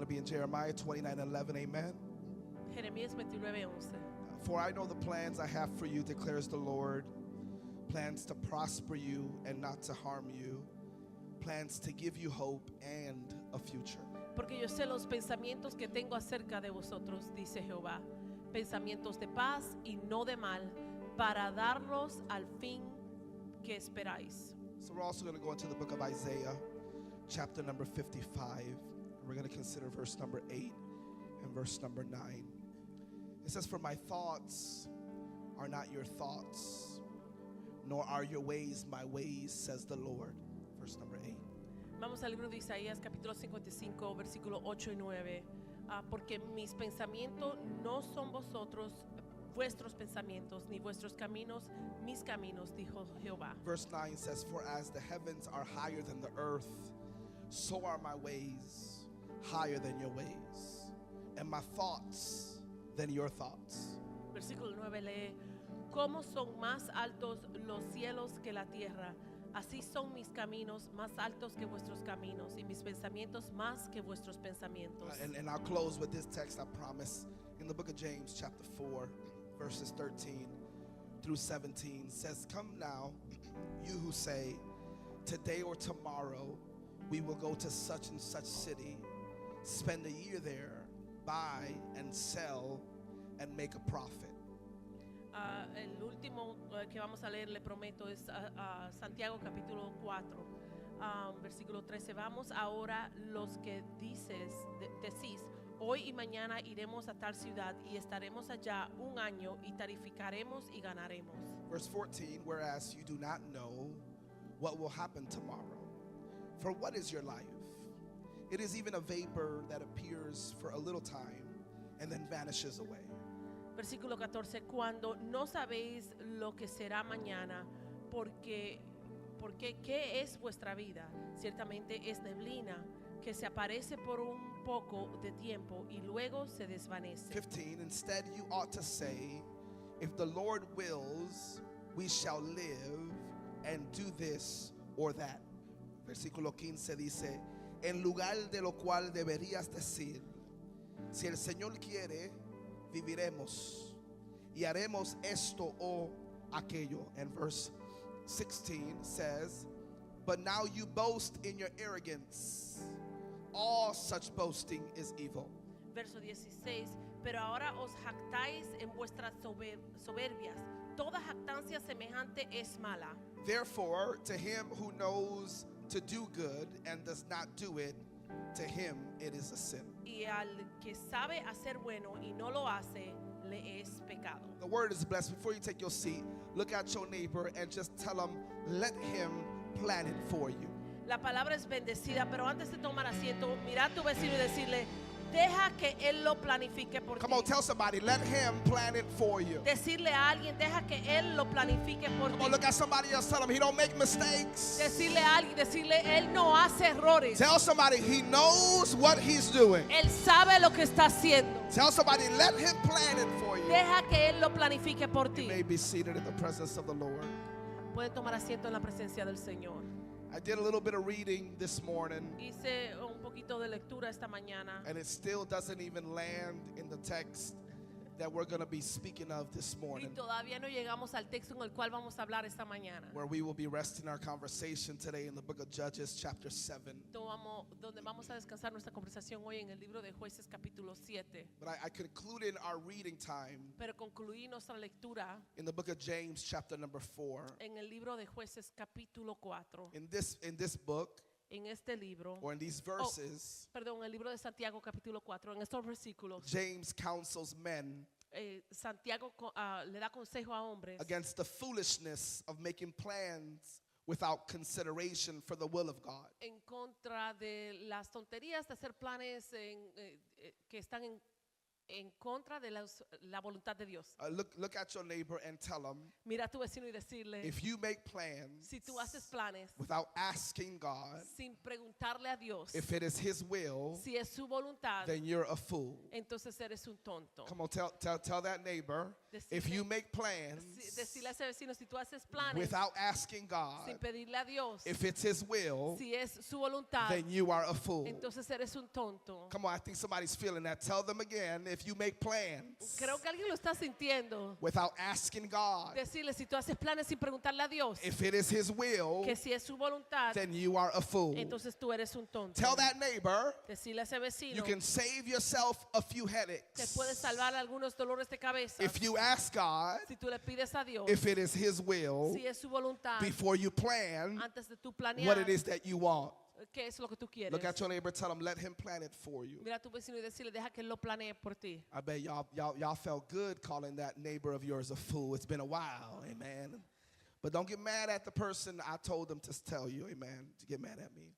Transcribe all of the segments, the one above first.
to be in Jeremiah 29:11. Amen. Jeremías 29:11. For I know the plans I have for you, declares the Lord. Plans to prosper you and not to harm you. Plans to give you hope and a future. Porque yo sé los pensamientos que tengo acerca de vosotros, dice Jehová. Pensamientos de paz y no de mal, para darlos al fin que esperáis. So we're also going to go into the book of Isaiah, chapter number 55. And we're going to consider verse number 8 and verse number 9. It says, for my thoughts are not your thoughts, nor are your ways my ways, says the Lord. Verse number 8. Vamos al libro de Isaías, capítulo 55, versículo 8 y 9. Porque mis pensamientos no son vosotros, vuestros pensamientos, ni vuestros caminos, mis caminos, dijo Jehová. Verse 9 says, for as the heavens are higher than the earth, so are my ways higher than your ways, and my thoughts than your thoughts. Versículo 9 lee, ¿cómo son más altos los cielos que la tierra? Así son mis caminos más altos que vuestros caminos, y mis pensamientos más que vuestros pensamientos. And I'll close with this text, I promise. In the book of James, chapter 4, verses 13 through 17, says, come now, you who say, today or tomorrow we will go to such and such city, spend a year there, buy and sell, and make a profit. El último que vamos a leer, le prometo, es Santiago capítulo 4, versículo 13. Vamos ahora los que decís, hoy y mañana iremos a tal ciudad y estaremos allá un año y tarificaremos y ganaremos. Verse 14, whereas you do not know what will happen tomorrow. For what is your life? It is even a vapor that appears for a little time and then vanishes away. Versículo 14, cuando no sabéis lo que será mañana, porque ¿qué es vuestra vida? Ciertamente es neblina que se aparece por un poco de tiempo y luego se desvanece. 15, instead you ought to say, if the Lord wills, we shall live and do this or that. Versículo 15 dice, en lugar de lo cual deberías decir, si el Señor quiere, viviremos y haremos esto o aquello. And verse 16 says, but now you boast in your arrogance. All such boasting is evil. Verso 16, pero ahora os jactáis en vuestras soberbias. Toda jactancia semejante es mala. Therefore, to him who knows to do good and does not do it, to him it is a sin. Y al que sabe hacer bueno y no lo hace, le es pecado. The word is blessed. Before you take your seat, look at your neighbor and just tell him, let him plan it for you. La palabra es bendecida, pero antes de tomar asiento, mira a tu vecino y decirle, deja que él lo planifique por Come ti. on, tell somebody, let him plan it for you. Decirle a alguien, deja que él lo planifique por Come ti. on, look at somebody else, tell him he don't make mistakes. Decirle a alguien, decirle, él no hace errores. Tell somebody he knows what he's doing. Él sabe lo que está haciendo. Tell somebody, let him plan it for you. Deja que él lo planifique por You ti. may be seated in the presence of the Lord. Pueden tomar asiento en la presencia del Señor. I did a little bit of reading this morning, Hice un poquito de lectura esta mañana and it still doesn't even land in the text that we're going to be speaking of this y morning, todavía no llegamos al texto en el cual vamos a hablar esta mañana. where we will be resting our conversation today in the book of Judges, chapter 7. Donde vamos a descansar nuestra conversación hoy en el libro de Jueces capítulo 7. But I concluded our reading time Pero concluí nuestra lectura in the book of James, chapter number 4. en el libro de Jueces capítulo 4. In this book, En este libro, or in these verses, perdón, el libro de Santiago capítulo 4, en estos versículos, James counsels men Santiago le da consejo a hombres against the foolishness of making plans without consideration for the will of God. en contra de las tonterías de hacer planes que están en contra de la voluntad de Dios. Look at your neighbor and tell him, Mira a tu vecino y decirle, if you make plans si tú haces planes without asking God sin preguntarle a Dios if it is His will, si es su voluntad, then you're a fool. entonces eres un tonto. Come on, tell that neighbor, if you make plans Decirle a ese vecino, si tú haces planes without asking God sin pedirle a Dios if it's His will, si es su voluntad, then you are a fool. entonces eres un tonto. Come on, I think somebody's feeling that. Tell them again, if you make plans Creo que alguien lo está sintiendo. without asking God Decirle, si tú haces planes sin preguntarle a Dios if it is His will, que si es su voluntad, then you are a fool. entonces tú eres un tonto. Tell that neighbor, Decirle a ese vecino, you can save yourself a few te headaches puedes salvar algunos dolores de cabeza if you ask God si tú le pides a Dios if it is His will si es su voluntad before you plan antes de tu what planear it is that you want. qué es lo que tú quieres. Look at your neighbor, tell him, let him plan it for you. Mira a tu vecino y decirle, deja que él lo planee por ti. I bet y'all felt good calling that neighbor of yours a fool. It's been a while, amen. But don't get mad at the person I told them to tell you, amen. To get mad at me.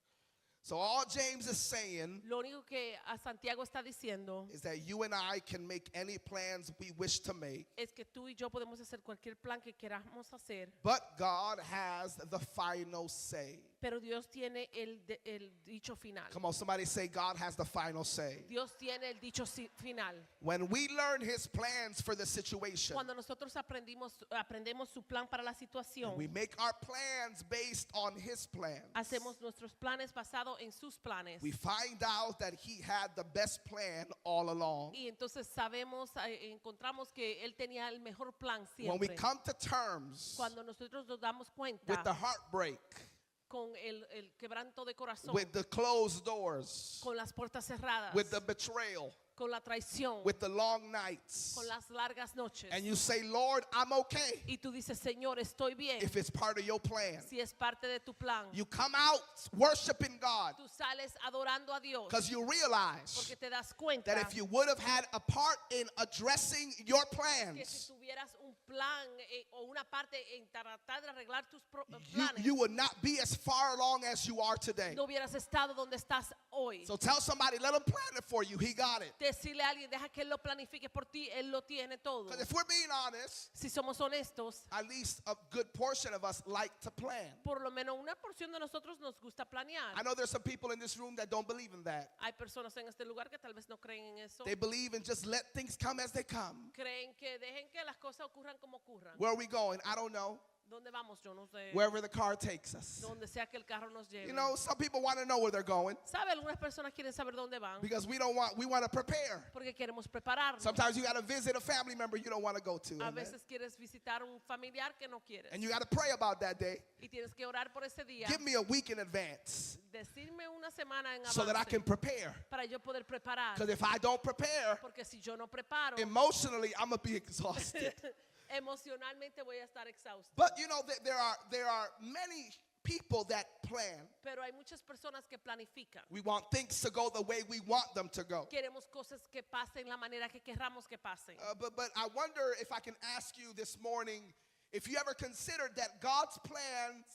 So all James is saying Lo único que a Santiago está diciendo is that you and I can make any plans we wish to make, es que tú y yo podemos hacer cualquier plan que queramos hacer, but God has the final say. pero Dios tiene el dicho final. Come on, somebody say God has the final say. Dios tiene el dicho final. When we learn His plans for the situation, Cuando nosotros aprendemos su plan para la situación, we make our plans based on His plans, hacemos nuestros planes basados en sus planes. we find out that He had the best plan all along. Y entonces encontramos que Él tenía el mejor plan When we siempre. come to terms Cuando nosotros nos damos with cuenta the heartbreak, con el quebranto de corazón, with the closed doors, con las puertas cerradas, with the betrayal, con la traición, with the long nights, con las largas noches, and you say, Lord, I'm okay y tú dices, Señor, estoy bien, if it's part of your plan. si es parte de tu plan. You come out worshiping God Tú sales adorando a Dios because you realize porque te das cuenta that if you would have had a part in addressing your que plans, si tuvieras un plan o una parte en tratar de arreglar tus planes, you would not be as far along as you are today. no hubieras estado donde estás hoy. So tell somebody, let him plan it for you. He got it. Decirle a alguien, deja que Él lo planifique por ti, Él lo tiene todo. Because if we're being honest, Si somos honestos, at least a good portion of us like to plan. por lo menos una porción de nosotros nos gusta planear. I know there's some people in this room that don't believe in that. Hay personas en este lugar que tal vez no creen en eso. They believe in just let things come as they come. Creen que dejen que las cosas ocurran como ocurran. Where are we going? I don't know. ¿Dónde vamos? Yo no sé. Wherever the car takes us. Donde sea que el carro nos lleve. You know, some people want to know where they're going ¿Sabe? Algunas personas quieren saber dónde van because we want to prepare. porque queremos prepararnos. Sometimes you got to visit a family member you don't want to go to. A Amen. veces quieres visitar un familiar que no quieres. And you got to pray about that day. Y tienes que orar por ese día. Give me a week in advance Decirme una semana en so that I avance can prepare. para yo poder preparar. Because if I don't prepare, Porque si yo no preparo, emotionally, I'm going to be exhausted. emocionalmente voy a estar exhausto. But you know, there are many people that plan. Pero hay muchas personas que planifican. We want things to go the way we want them to go. Queremos cosas que pasen la manera que querramos que pasen. But I wonder if I can ask you this morning if you ever considered that God's plans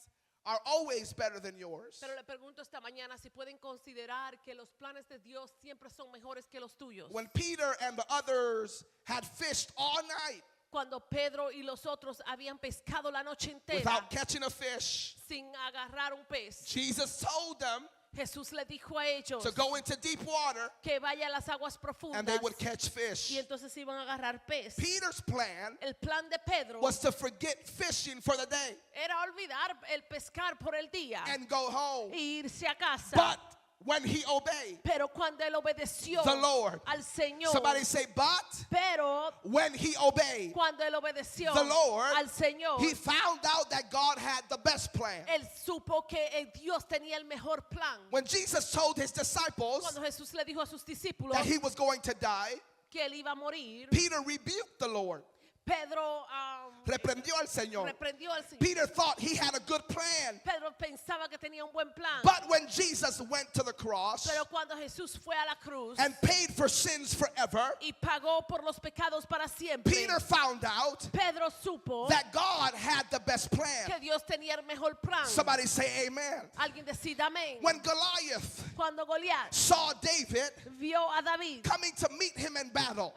are always better than yours. Pero le pregunto esta mañana si pueden considerar que los planes de Dios siempre son mejores que los tuyos. When Peter and the others had fished all night Cuando Pedro y los otros habían pescado la noche entera without catching a fish, sin agarrar un pez, Jesus told them Jesús le dijo a ellos to go into deep water que vaya a las aguas and they profundas would catch fish. y entonces iban a agarrar pez. Peter's plan El plan de Pedro was to forget fishing for the day era olvidar el pescar por el día and go home. e irse a casa. But when he obeyed Pero cuando él obedeció the Lord, al Señor, somebody say, but pero when he obeyed cuando él obedeció the Lord, al Señor, he found out that God had the best plan. él supo que Dios tenía el mejor plan. When Jesus told his disciples Cuando Jesús le dijo a sus discípulos that he was going to die, que él iba a morir, Peter rebuked the Lord. Pedro reprendió al Señor. reprendió al Señor. Peter thought he had a good plan. Pedro pensaba que tenía un buen plan. But when Jesus went to the cross Pero cuando Jesús fue a la cruz and paid for sins forever, y pagó por los pecados para siempre, Peter found out Pedro supo that God had the best plan. que Dios tenía el mejor plan. Somebody say amen. Alguien decida amén. When Goliath Cuando Goliat saw David vio a David coming to meet him in battle,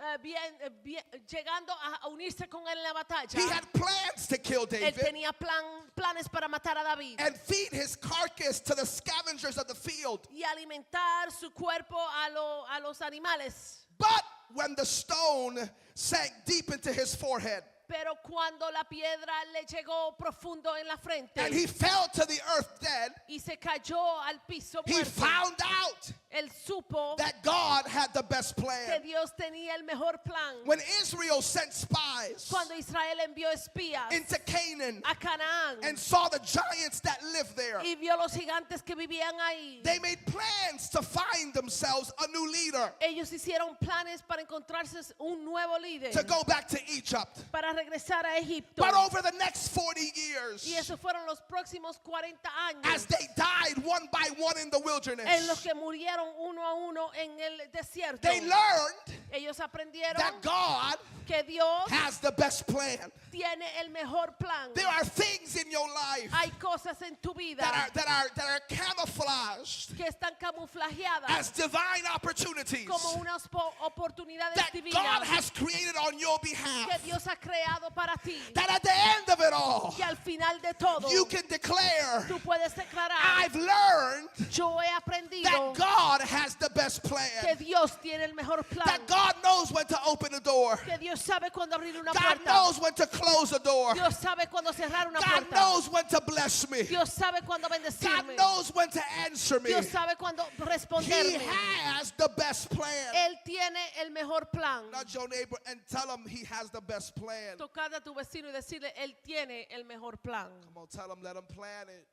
llegando a unirse con él en la batalla, he had plans to kill él David tenía planes para matar a David and feed his carcass to the scavengers of the field. y alimentar su cuerpo a los animales. But when the stone sank deep into his forehead Pero cuando la piedra le llegó profundo en la frente and he fell to the earth dead, y se cayó al piso he muerto, found out él supo that God had the best que plan. Dios tenía el mejor plan. When Israel sent spies Cuando Israel envió espías into Canaan a Canaán and saw the giants that lived there, y vio los gigantes que vivían ahí, they made plans to find themselves a new leader, ellos hicieron planes para encontrarse un nuevo líder, to go back to Egypt. para regresar a Egipto. But over the next 40 years, Y esos fueron los próximos 40 as años they died one by one in the en los wilderness, que murieron uno a uno en el desierto. they learned Ellos aprendieron that God que Dios has the best plan. tiene el mejor plan. There are things in your life Hay cosas en tu vida that are camouflaged que están camuflajeadas as divine opportunities como unas oportunidades that God divinas has created on your que behalf. Dios ha creado para ti. That at the end of it all, Y al final de todo, you can declare, tú puedes declarar, I've learned yo he aprendido that God has the best que plan. Dios tiene el mejor plan. That God knows when to open a door. Que Dios sabe cuándo abrir una God puerta. knows when to close a door. Dios sabe cuándo cerrar una God puerta. knows when to bless me. Dios sabe cuándo God bendecirme. knows when to answer me. Dios sabe cuándo He responderme. has the best plan. Él tiene el mejor plan. Nudge your neighbor and tell him he has the best plan. Tocar a tu vecino y decirle, Él tiene el mejor plan. Come on, tell him, let him plan it.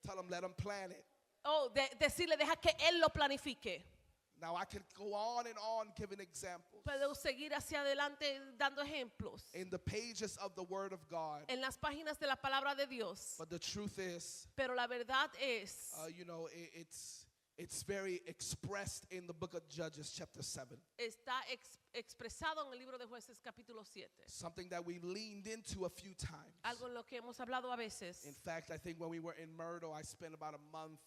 Tell him, let him plan it. Oh, decirle, deja que Él lo planifique. Now I could go on and on giving examples. Puedo seguir hacia adelante dando ejemplos In the pages of the Word of God. en las páginas de la palabra de Dios. But the truth is, Pero la verdad es, it's very expressed in the book of Judges chapter 7. está expresado en el libro de Jueces capítulo 7. Something that we leaned into a few times. Algo en lo que hemos hablado a veces. In fact, I think when we were in Myrtle, I spent about a month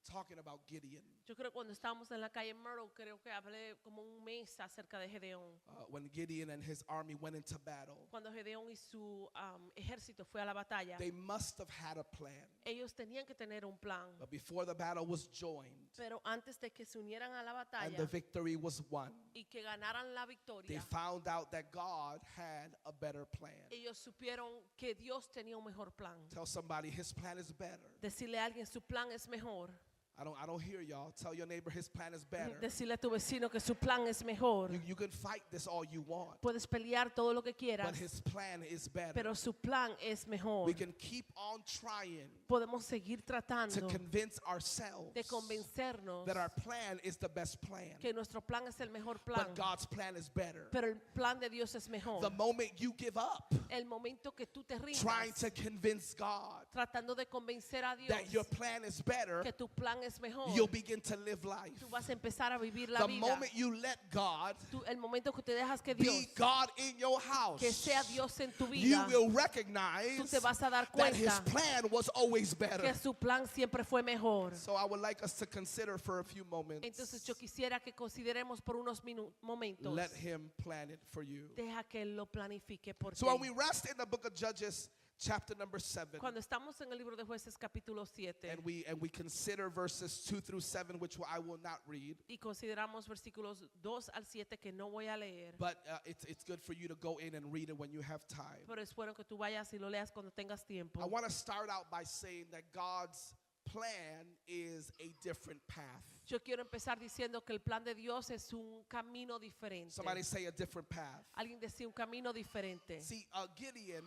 talking about Gideon. Yo creo que cuando estábamos en la calle Myrtle, creo que hablé como un mes acerca de Gedeón. When Gideon and his army went into battle, Cuando Gedeón y su ejército fue a la batalla, they must have had a plan. ellos tenían que tener un plan. But before the battle was joined Pero antes de que se unieran a la and the batalla victory was won, y que ganaran la they victoria, found out that God had a better plan. ellos supieron que Dios tenía un mejor plan. Tell somebody his plan is better. Decirle a alguien, su plan es mejor. I don't hear y'all. Tell your neighbor his plan is better. Decirle a tu vecino que su plan es mejor. You can fight this all you want, Puedes pelear todo lo que quieras, but his plan is better. pero su plan es mejor. We can keep on trying Podemos seguir to tratando convince ourselves de convencernos that our plan is the best plan, que nuestro plan es el mejor plan, but God's plan is better. pero el plan de Dios es mejor. The moment you give up El momento que tú te trying rindas to convince God tratando de convencer a Dios that your plan is better, que tu plan es mejor, you'll begin to live life. tú vas a empezar a vivir la The vida. moment you let God El momento que te dejas que Dios, be God in your house, que sea Dios en tu you vida, will recognize tú te vas a dar that his cuenta plan was always better. que su plan siempre fue mejor. So I would like us to consider for a few moments. Entonces yo quisiera que consideremos por unos momentos. Let him plan it for you. Deja que Él lo planifique por ti. So when we rest in the book of Judges, chapter number 7, Cuando estamos en el libro de Jueces capítulo 7 and we consider verses 2 through 7, which I will not read, y consideramos versículos 2 al 7 que no voy a leer, but it's good for you to go in and read it when you have time. pero es bueno que tú vayas y lo leas cuando tengas tiempo. I want to start out by saying that God's plan is a different path. Yo quiero empezar diciendo que el plan de Dios es un camino diferente. Somebody say a different path. Alguien decía un camino diferente. See, Gideon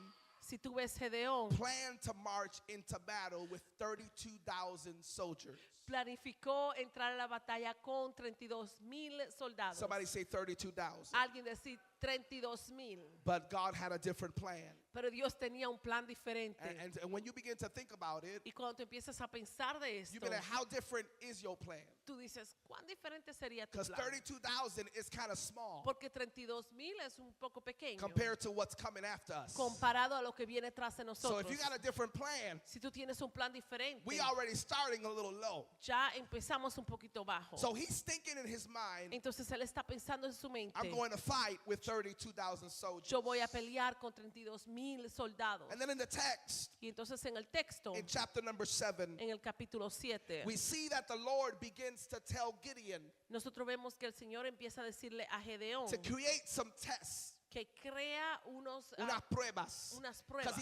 Si tú ves Gedeón, planned to march into battle with 32,000 soldiers. planificó entrar a la batalla con 32,000 soldados. Somebody say 32,000. Alguien decía 32,000. But God had a different plan. Pero Dios tenía un plan diferente. And when you begin to think about it, Y cuando tú empiezas a pensar de you esto, be like, how different is your plan? tú dices, ¿cuán diferente sería tu Because plan? 32,000 is kind of small Porque 32,000 es un poco pequeño compared to what's coming after us. comparado a lo que viene tras de So nosotros. if you got a different plan, Si tú tienes un plan diferente, we already starting a little low. ya empezamos un poquito bajo. So he's thinking in his mind, Entonces él está pensando en su mente, I'm going to fight with 32,000 soldiers. yo voy a pelear con 32,000 soldados. And then in the text, Y entonces en el texto, in chapter number 7, en el capítulo 7, we see that the Lord begins to tell Gideon nosotros vemos que el Señor empieza a decirle a Gedeón to create some tests, que crea unas pruebas, unas because pruebas,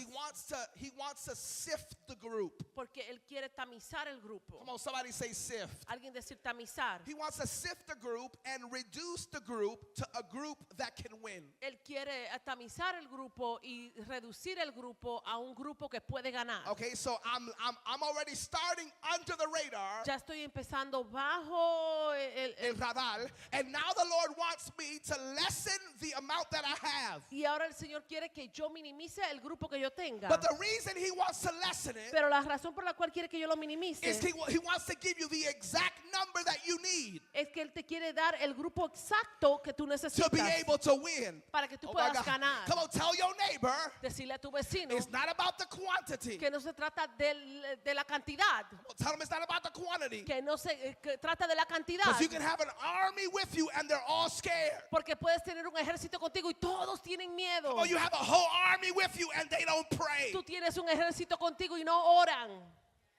he wants to sift the group. porque él quiere tamizar el grupo. Come on, somebody say sift. Alguien decir tamizar. He wants to sift the group and reduce the group to a group that can win. Él quiere tamizar el grupo y reducir el grupo a un grupo que puede ganar. Okay, so I'm already starting under the radar, Ya estoy empezando bajo el radar, and now the Lord wants me to lessen the amount that I have. y ahora el Señor quiere que yo minimice el grupo que yo tenga. But the reason he wants to lessen it Pero la razón por la cual quiere que yo lo minimice is he wants to give you the exact number that you need es que Él te quiere dar el grupo exacto que tú to be necesitas able to win. para que tú Oh my puedas God. ganar. Come on, tell your neighbor, Decirle a tu vecino it's not about the quantity. que no se trata de la cantidad, Tell him it's not about the quantity. que no se que trata de la cantidad. Because you can have an army with you and they're all scared. Porque puedes tener un ejército contigo y todos tienen miedo. Or you have a whole army with you and they don't pray. Tú tienes un ejército contigo y no oran.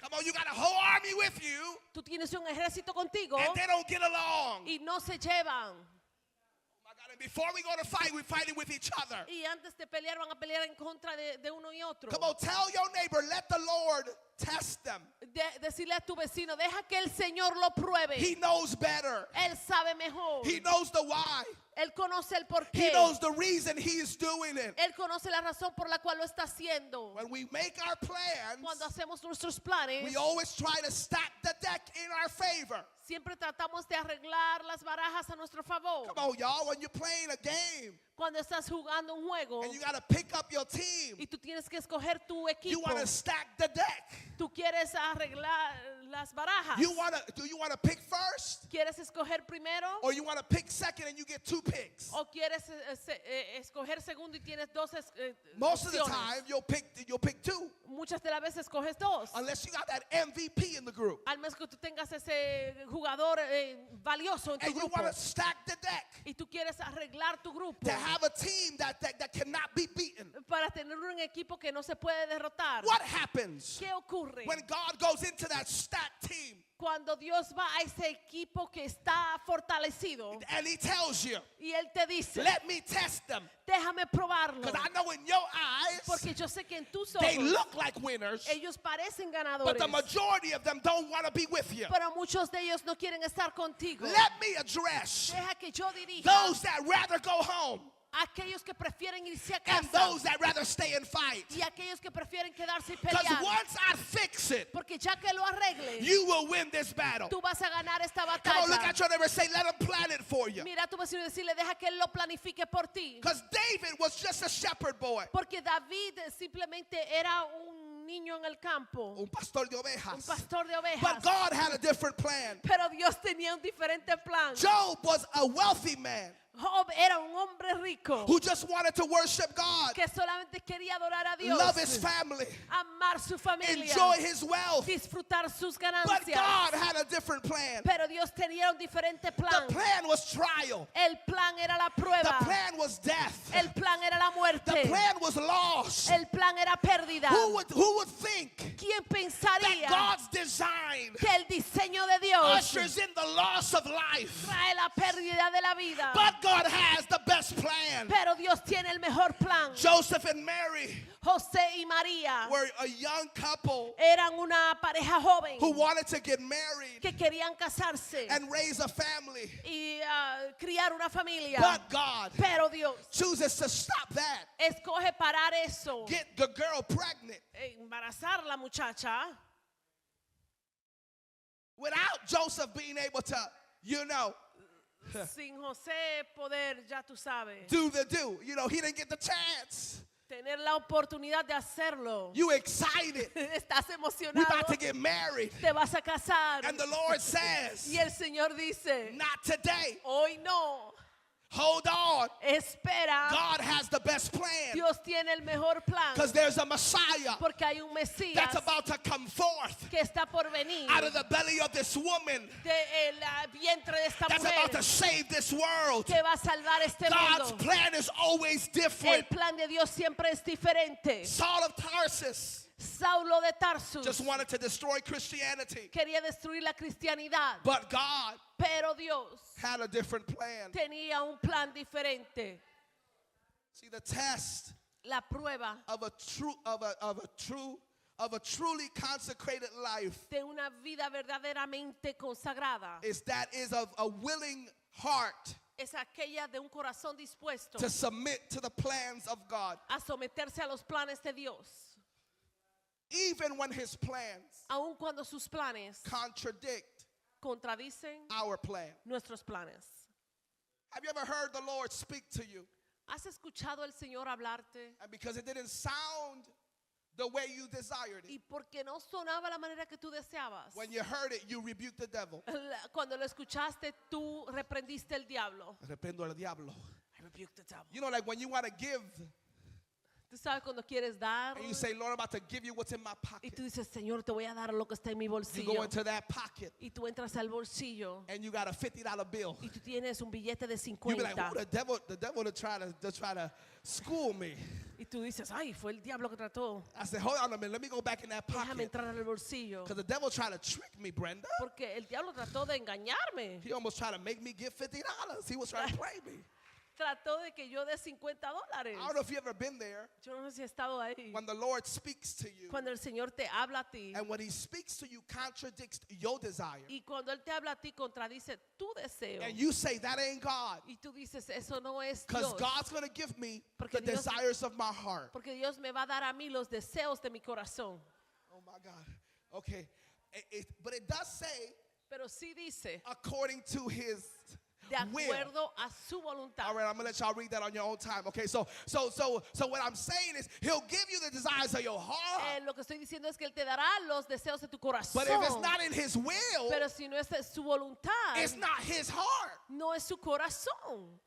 Come on, you got a whole army with you Tú tienes un ejército contigo and they don't get along. y no se llevan. Oh my God, and before we go to fight, we're fighting with each other. Y antes de pelear van a pelear en contra de uno y otro. Come on, tell your neighbor, let the Lord test them. Decirle a tu vecino, deja que el Señor lo pruebe. He knows better. Él sabe mejor. He knows the why. Él conoce el He porqué. knows the reason he is doing it. Él conoce la razón por la cual lo está haciendo. When we make our plans, Cuando hacemos nuestros planes, we always try to stack the deck in our favor. siempre tratamos de arreglar las barajas a nuestro favor. Come on, y'all, when you're playing a game Cuando estás jugando un juego and you got to pick up your team, y tú tienes que escoger tu you equipo, want to stack the deck. tú quieres arreglar las barajas. Do you want to pick first? ¿Quieres escoger primero Or you want to pick second and you get 2 picks? o quieres escoger segundo y tienes dos Most of the opciones? time, you'll pick 2. Muchas de las veces escoges dos. Unless you got that MVP in the group. Al menos que tú tengas ese jugador valioso en tu And you grupo want to stack the deck y tú quieres arreglar tu grupo to have a team that cannot be beaten. para tener un equipo que no se puede derrotar. What happens ¿Qué ocurre when God goes into that stacked team cuando Dios va a ese equipo que está fortalecido and he tells you, y Él te dice, let me test them? déjame probarlo? Because I know in your eyes, Porque yo sé que en tus they ojos look like winners, ellos parecen but ganadores, the majority of them don't want to be with you. pero muchos de ellos no quieren estar contigo. Let me address Deja que yo dirija those that rather go home a aquellos que prefieren irse a and casa those that rather stay and fight. y aquellos que prefieren quedarse y Because pelear. once I fix it, Porque ya que lo arregles, you will win this battle. tú vas a ganar esta Come on, look batalla. at your neighbor and say, let him plan it for you. Mira a tu vecino y decirle, deja que él lo planifique por ti. Because David was just a shepherd boy, Porque David simplemente era un niño en el campo, un pastor de un ovejas. pastor de But ovejas. God had a different plan. Pero Dios tenía un diferente plan. Job was a wealthy man Job era un hombre rico who just wanted to worship God, que solamente quería adorar a Dios, love his family, amar su familia, enjoy his wealth. disfrutar sus But ganancias. God had a different plan. Pero Dios tenía un diferente plan. The plan was trial. El plan era la The prueba. plan was death. El plan era la The muerte. plan was loss. El plan era pérdida. Who would think ¿Quién that pensaría God's design que el diseño de Dios ushers in the loss of life? trae la pérdida de la vida? But God has the best plan. Pero Dios tiene el mejor plan. Joseph and Mary José y María were a young couple eran una pareja joven who wanted to get married que querían casarse and raise a family. y criar una familia. But God Pero Dios chooses to stop that. escoge parar eso, Get the girl pregnant embarazar la muchacha, without Joseph being able to, Sin José poder, ya tú sabes, do the do. You know, he didn't get the chance. tener la oportunidad de hacerlo. You excited. Estás We're emocionado. about to get married. Te vas a casar. And the Lord says, Y el Señor dice, not today. hoy no. Hold on. Espera. God has the best plan. Dios tiene el mejor plan. Because there's a Messiah Porque hay un Mesías that's about to come forth que está por venir out of the belly of this woman del vientre de esta that's about to mujer save this world. que va a salvar este God's mundo. plan is always El different. plan de Dios siempre es diferente. Saul of Tarsus Saulo de Tarsus just wanted to destroy Christianity. quería destruir la cristianidad, But God pero Dios had a different plan. tenía un plan diferente. See, the test La prueba of a truly consecrated life de una vida verdaderamente consagrada is that is of a willing heart es aquella de un corazón dispuesto to submit to the plans of God, a someterse a los planes de Dios, even when his plans aun cuando sus planes contradict contradicen our plan. nuestros planes. Have you ever heard the Lord speak to you? ¿Has escuchado al Señor hablarte? And because it didn't sound the way you desired it, Y porque no sonaba la manera que tú deseabas. when you heard it, you rebuked the devil. Cuando lo escuchaste, tú reprendiste el diablo. Reprendo al diablo. I rebuke the devil. You know, like when you want to give Tú sabes cuando quieres dar and you say, Lord, I'm about to give you what's in my y pocket. tú dices, Señor, te voy a dar lo que está en mi You bolsillo. go into that pocket Y tú entras al bolsillo and you got a $50 bill. y tú tienes un billete de You be like, 50. oh, the devil to try to school me. Y tú dices, ay, fue el diablo que trató. I said, hold on a minute, let me go back in that Déjame pocket. entrar al bolsillo. Because the devil tried to trick me, Brenda. Porque el diablo trató de engañarme. He almost tried to make me give $50. He was trying to play me. Trató de que yo dé $50. I don't know if you've ever been there Yo no sé si he estado ahí. when the Lord speaks to you. Cuando el Señor te habla a ti. And when he speaks to you contradicts your desire. Y cuando Él te habla a ti, contradice tu deseo. And you say, that ain't God. Y tú dices, eso no es Because Dios. God's going to give me Porque the Dios- desires of my heart. Porque Dios me va a dar a mí los deseos de mi corazón. Oh my God. Okay. But it does say, Pero sí dice, according to his de will. acuerdo a su voluntad. All right, I'm gonna let y'all read that on your own time. Okay, so what I'm saying is, He'll give you the desires of your heart. Lo que estoy diciendo es que Él te dará los deseos de tu corazón. But if it's not in His will, Pero si no es de su voluntad, it's not His heart. no es su corazón.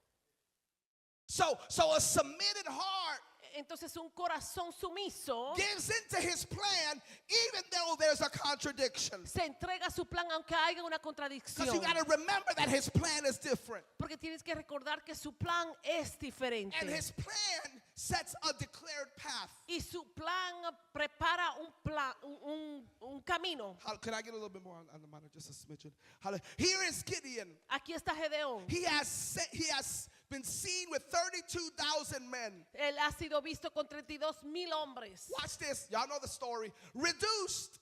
So a submitted heart Entonces un corazón sumiso gives into His plan, even though there's a contradiction. se entrega a su plan aunque haya una Because contradicción. you got to remember that His plan is different, Porque tienes que recordar que su plan es diferente. and His plan sets a declared path. Y su plan prepara un camino. Can I get a little bit more on the monitor, just a smidgen? Here is Gideon. Aquí está Gedeón. He has been seen with 32,000 men. Él ha sido visto con 32,000 hombres Watch this. Y'all know the story. Reduced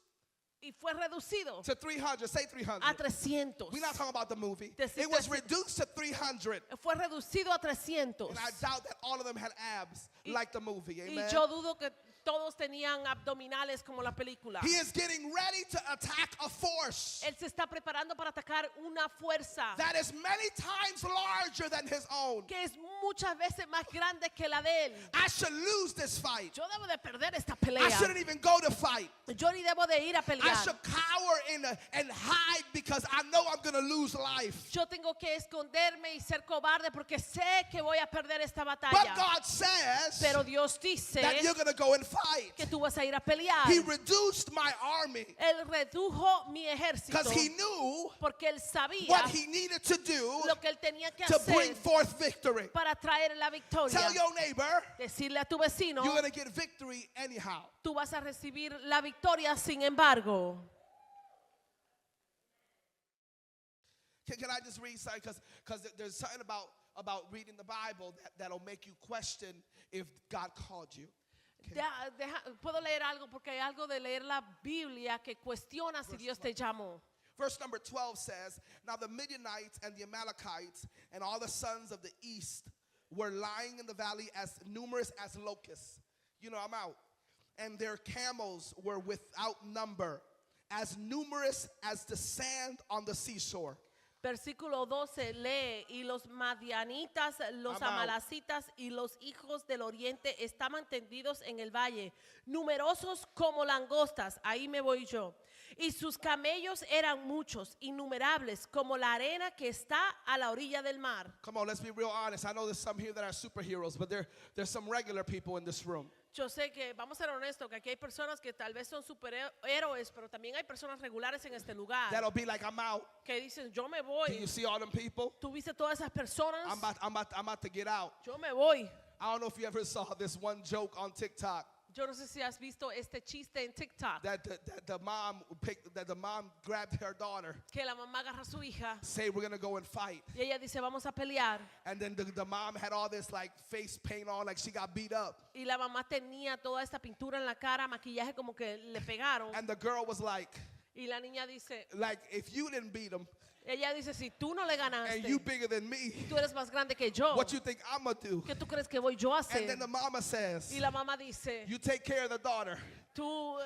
y fue reducido to 300. Say 300. a 300. We're not talking about the movie. Decir It was 300. reduced to 300. Fue reducido a 300. And I doubt that all of them had abs like the movie. Y Amen. yo dudo que todos tenían abdominales como la película. He is getting ready to attack a force Él se está preparando para atacar una fuerza that is many times larger than his own. que es muchas veces más grande que la de él. I should lose this fight. Yo debo de perder esta I pelea. shouldn't even go to fight. Yo ni debo de ir a I pelear. should cower and hide because I know I'm going to lose life. Yo tengo que esconderme y ser cobarde porque sé que voy a perder esta But batalla. God says Pero Dios dice that you're going to go and fight. que tú vas a ir a pelear. He reduced my army Él redujo mi ejército because he knew porque él sabía what he needed to do lo que él tenía que to bring hacer forth victory. para traer la victoria. Tell your neighbor Decirle a tu vecino, you're going to get victory anyhow. tú vas a recibir la victoria sin embargo. Can I just read something? Because there's something about reading the Bible that'll make you question if God called you. Okay. Puedo leer algo porque hay algo de leer la Biblia que cuestiona si Dios te llamó. Verse number 12 says, now the Midianites and the Amalekites and all the sons of the east were lying in the valley as numerous as locusts. You know, I'm out. And their camels were without number, as numerous as the sand on the seashore. Versículo 12 lee, y los madianitas, los I'm out. amalacitas y los hijos del oriente estaban tendidos en el valle, numerosos como langostas, ahí me voy yo. Y sus camellos eran muchos, innumerables, como la arena que está a la orilla del mar. Come on, let's be real honest. I know there's some here that are superheroes, but there's some regular people in this room. Yo sé que, vamos a ser honestos, que aquí hay personas que tal vez son superhéroes, pero también hay personas regulares en este lugar That'll be like, I'm out. que dicen, yo me Can voy. you see all them people? ¿Tú viste todas esas personas? I'm about to get out. Yo me voy. I don't know if you ever saw this one joke on TikTok Yo no sé si has visto este chiste en TikTok, that the mom grabbed her daughter, que la mamá agarra a su hija say we're gonna go and fight, y ella dice, vamos a pelear. and then the mom had all this like face paint on, like she got beat up, Y la mamá tenía toda esta pintura en la cara, maquillaje como que le pegaron. and the girl was like, Y la niña dice, if you didn't beat him ella dice, si tú no le and you ganaste, bigger than me, tú eres más grande que yo, what you think I'm gonna do? ¿qué tú crees que voy yo a And then hacer? the mama says, Y la mamá dice, you take care of the daughter, tú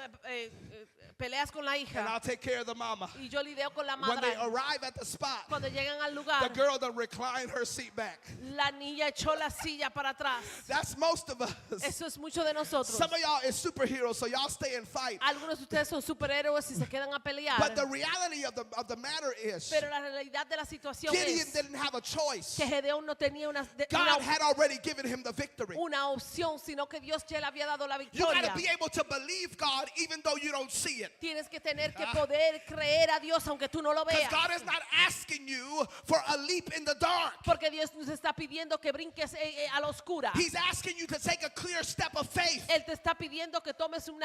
peleas con la and I'll hija take care of the mama. y yo lidio con la When they madre. arrive at the spot, Cuando llegan al the lugar, girl done reclined her seat back. la niña echó la silla para atrás. That's most of us. Eso es mucho de nosotros. Some of y'all is superheroes, so y'all stay and fight. Algunos de ustedes son superhéroes y se quedan a pelear. But the reality of the matter is, Pero la realidad de la situación Gideon es didn't have a choice. que Gedeón no tenía God had already given him the victory. una opción, sino que Dios ya le había dado la You got victoria. to be able to believe God even though you don't see it. Tienes que tener que poder creer a Dios aunque tú no lo Because veas. God is not asking you for a leap in the dark. Porque Dios nos está pidiendo que brinques a la oscura. He's asking you to take a clear step of faith. Él te está pidiendo que tomes un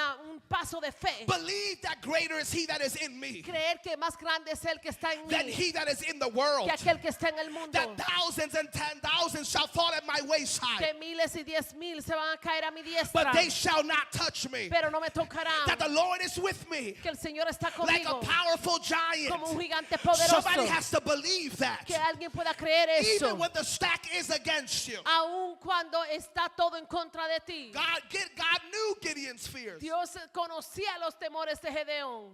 paso de fe. Believe that greater is he that is in me Creer que más grande es el que está en than mí he that is in the world. que aquel que está en el mundo. That thousands and 10,000 shall fall at my wayside, Que miles y 10,000 se van a caer a mi diestra, but they shall not touch me. pero no me tocarán. That the Lord is with me Que el Señor está like a conmigo powerful giant. como un gigante poderoso. Somebody has to believe that. Que alguien pueda creer eso. Even when the stack is against you. Aun cuando está todo en contra de ti. God knew Gideon's fears. Dios conocía los temores de Gedeón.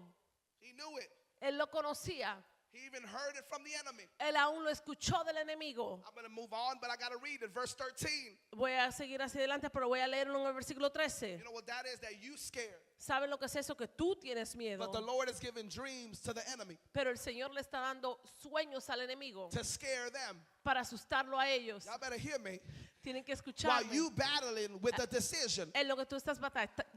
He knew it. Él lo conocía. He even heard it from the enemy. Él aún lo escuchó del enemigo. I'm going to move on, but I got to read it. Verse 13. Voy a seguir hacia adelante, pero voy a leerlo en el versículo 13. You know what that is? That you scared. ¿Saben lo que es eso? Que tú tienes miedo. But the Lord is giving dreams to the enemy Pero el Señor le está dando sueños al enemigo to scare them. para asustarlo a ellos. Y'all better hear me. Tienen que While escucharme. you battling with the decision, En lo que tú estás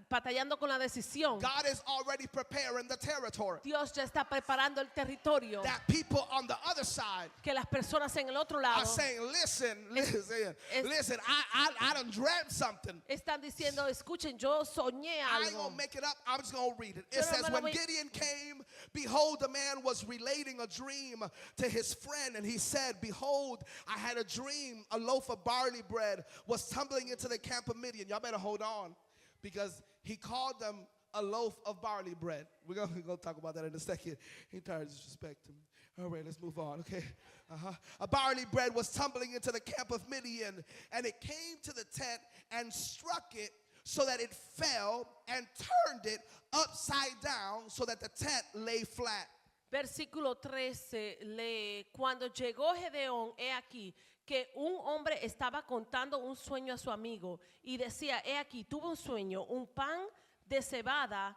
batallando con la decisión, God is already preparing the territory. Dios ya está preparando el territorio. That people on the other side Que las personas en el otro are lado saying, listen, I done dreamt something. están diciendo, escuchen, yo soñé I ain't algo. gonna make it up. I'm just gonna read it. It Yo no says, me lo when voy- Gideon came, behold, the man was relating a dream to his friend, and he said, behold, I had a dream. A loaf of barley bread was tumbling into the camp of Midian. Y'all better hold on, because he called them a loaf of barley bread. We're gonna talk about that in a second. He tried to disrespect him. All right, let's move on, okay? A barley bread was tumbling into the camp of Midian, and it came to the tent and struck it, so that it fell, and turned it upside down, so that the tent lay flat. Versículo 13 lee, cuando llegó Gedeón, he aquí que un hombre estaba contando un sueño a su amigo y decía, he aquí, tuve un sueño, un pan de cebada,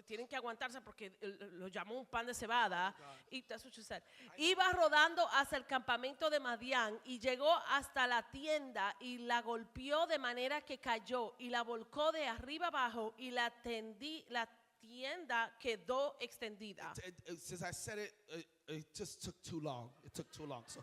tienen que aguantarse porque lo llamó un pan de cebada, y that's what you said. Iba rodando hacia el campamento de Madián y llegó hasta la tienda y la golpeó de manera que cayó y la volcó de arriba abajo y la tienda quedó extendida. Since I said it, it just took too long. It took too long. So,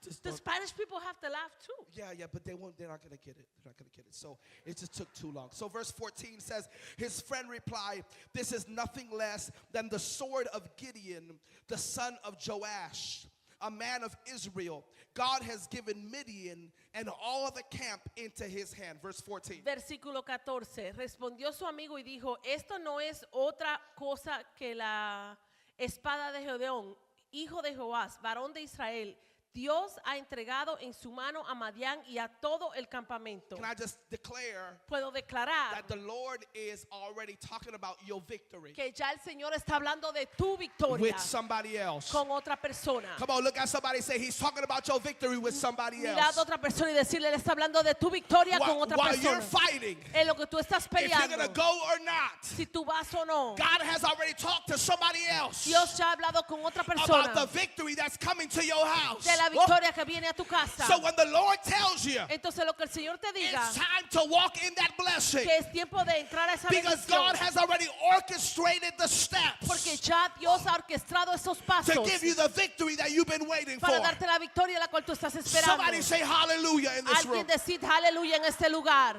just The don't- Spanish people have to laugh too. yeah, but they're not gonna get it. They're not gonna get it. So it just took too long. So verse 14 says, his friend replied, this is nothing less than the sword of Gideon, the son of Joash, a man of Israel. God has given Midian and all the camp into his hand. Verse 14. Versículo 14. Respondió su amigo y dijo, esto no es otra cosa que la espada de Gedeón, hijo de Joás, varón de Israel. Dios ha entregado en su mano a Madián y a todo el campamento. Can I just declare Puedo declarar that the Lord is already talking about your victory que ya el Señor está hablando de tu victoria with somebody else? con otra persona. Come on, look at somebody and say, he's talking about your victory with somebody Mirad a else. otra persona y decirle, él está hablando de tu victoria con otra While you're persona. fighting, En lo que tú estás if you're going to peleando, go or not, si tú vas o no, God has already talked to somebody else Dios ya ha hablado con otra about persona the victory that's coming to your house. de la victoria que viene a tu casa. So when the Lord tells you Entonces lo que el Señor te diga it's time to walk in that blessing, que es tiempo de entrar a esa because bendición, God has already orchestrated the porque steps ya Dios ha orquestado esos to pasos give you the victory that you've been waiting for. para darte la victoria la cual tú estás esperando. Somebody say hallelujah in this room. Alguien decid aleluya en este lugar.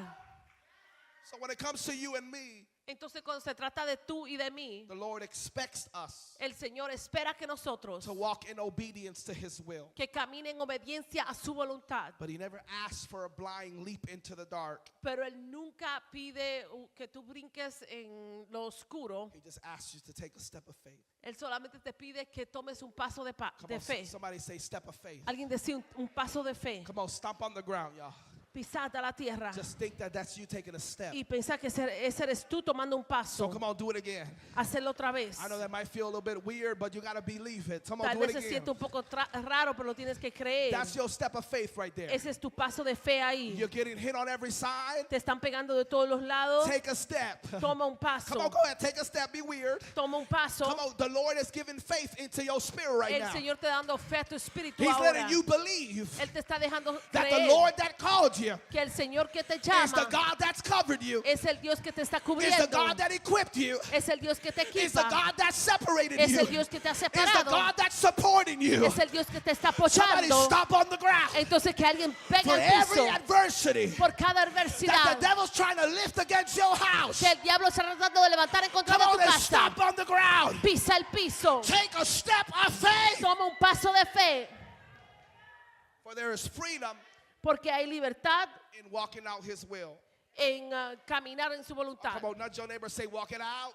So when it comes to you and me, Entonces cuando se trata de tú y de mí, the Lord expects us el Señor espera que nosotros to walk in obedience to his will. que camine en obediencia a su voluntad. But he never asks for a blind leap into the dark. Pero Él nunca pide que tú brinques en lo oscuro. He just asks you to take a step of faith. Él solamente te pide que tomes un paso de Come on, fe. somebody say step of faith. Alguien decía un paso de fe. Come on, stomp on the ground, y'all. Pisada la tierra. Just think that that's you taking a step. Y pensar que ese eres tú tomando un So paso. come on, do it again. Hacerlo otra vez. I know that might feel a little bit weird, but you got to believe it. Come on, Tal do vez it se again. siente un poco raro, pero lo tienes que creer. That's your step of faith right there. Ese es tu paso de fe ahí. You're getting hit on every side. Te están pegando de todos los lados. Take a step. Toma un Come on, paso. go ahead, take a step. Be weird. Toma un paso. Come on, the Lord is giving faith into your spirit right El now. Señor te dando fe a tu espíritu He's ahora. letting you believe Él te está dejando that the creer Lord that called you que el Señor que te is the llama God that's covered you, es el Dios que te está is the cubriendo. God that equipped you, Es el Dios que te is the equipa. God that separated Es you, el Dios que te ha is the separado. God that's supporting you. Es el Dios que te está Somebody apoyando. stop on the ground. Entonces que alguien pegue For al every piso adversity por cada that adversidad the devil's trying to lift against your house, que el diablo está tratando de levantar en contra come de on tu and casa. stop on the ground. Pisa el piso. Take a step of faith. Toma un paso de fe. For there is freedom Porque hay libertad in walking out his will. en caminar en su voluntad. Come on, nudge your neighbor, say walk it out.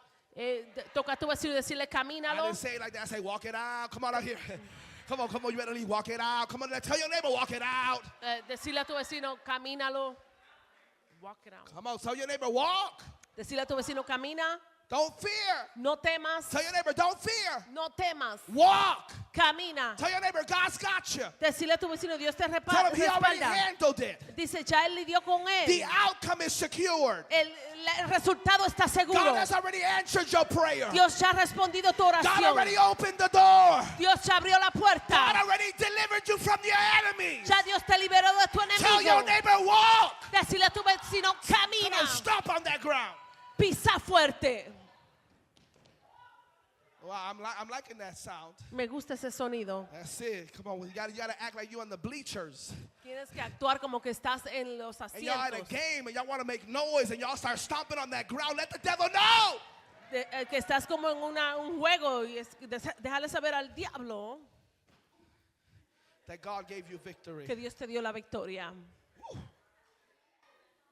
Toca a tu vecino y decirle I camínalo. didn't say it like that. I say walk it out. Come on out here. Come on, you better leave. Walk it out. Come on, tell your neighbor walk it out. Decirle a tu vecino camínalo. Walk it out. Come on, tell your neighbor walk. Decirle a tu vecino camina. Don't fear. No temas. Tell your neighbor don't fear. No temas. Walk. Camina. Tell your neighbor God's got you. Decirle a tu vecino Dios te Tell him he already respalda. handled it. Dice ya él lidió con The él. outcome is secured. El resultado está seguro. God has already answered your prayer. Dios ya ha respondido tu God oración. already opened the door. Dios ya abrió la God puerta. already delivered you from your enemies. Ya Dios te liberó de tu Tell your enemigo. neighbor walk. Decirle a tu vecino Come camina. on, stop on that ground. Pisa fuerte. Wow, I'm liking that sound. Me gusta ese sonido. That's it. Come on, you gotta act like you on the bleachers. Tienes que actuar como que estás en los And y'all at a asientos. game and y'all want to make noise and y'all start stomping on that ground. Let the devil know. Que estás como en un juego y dejarle saber al diablo That God gave you victory. que Dios te dio la victoria.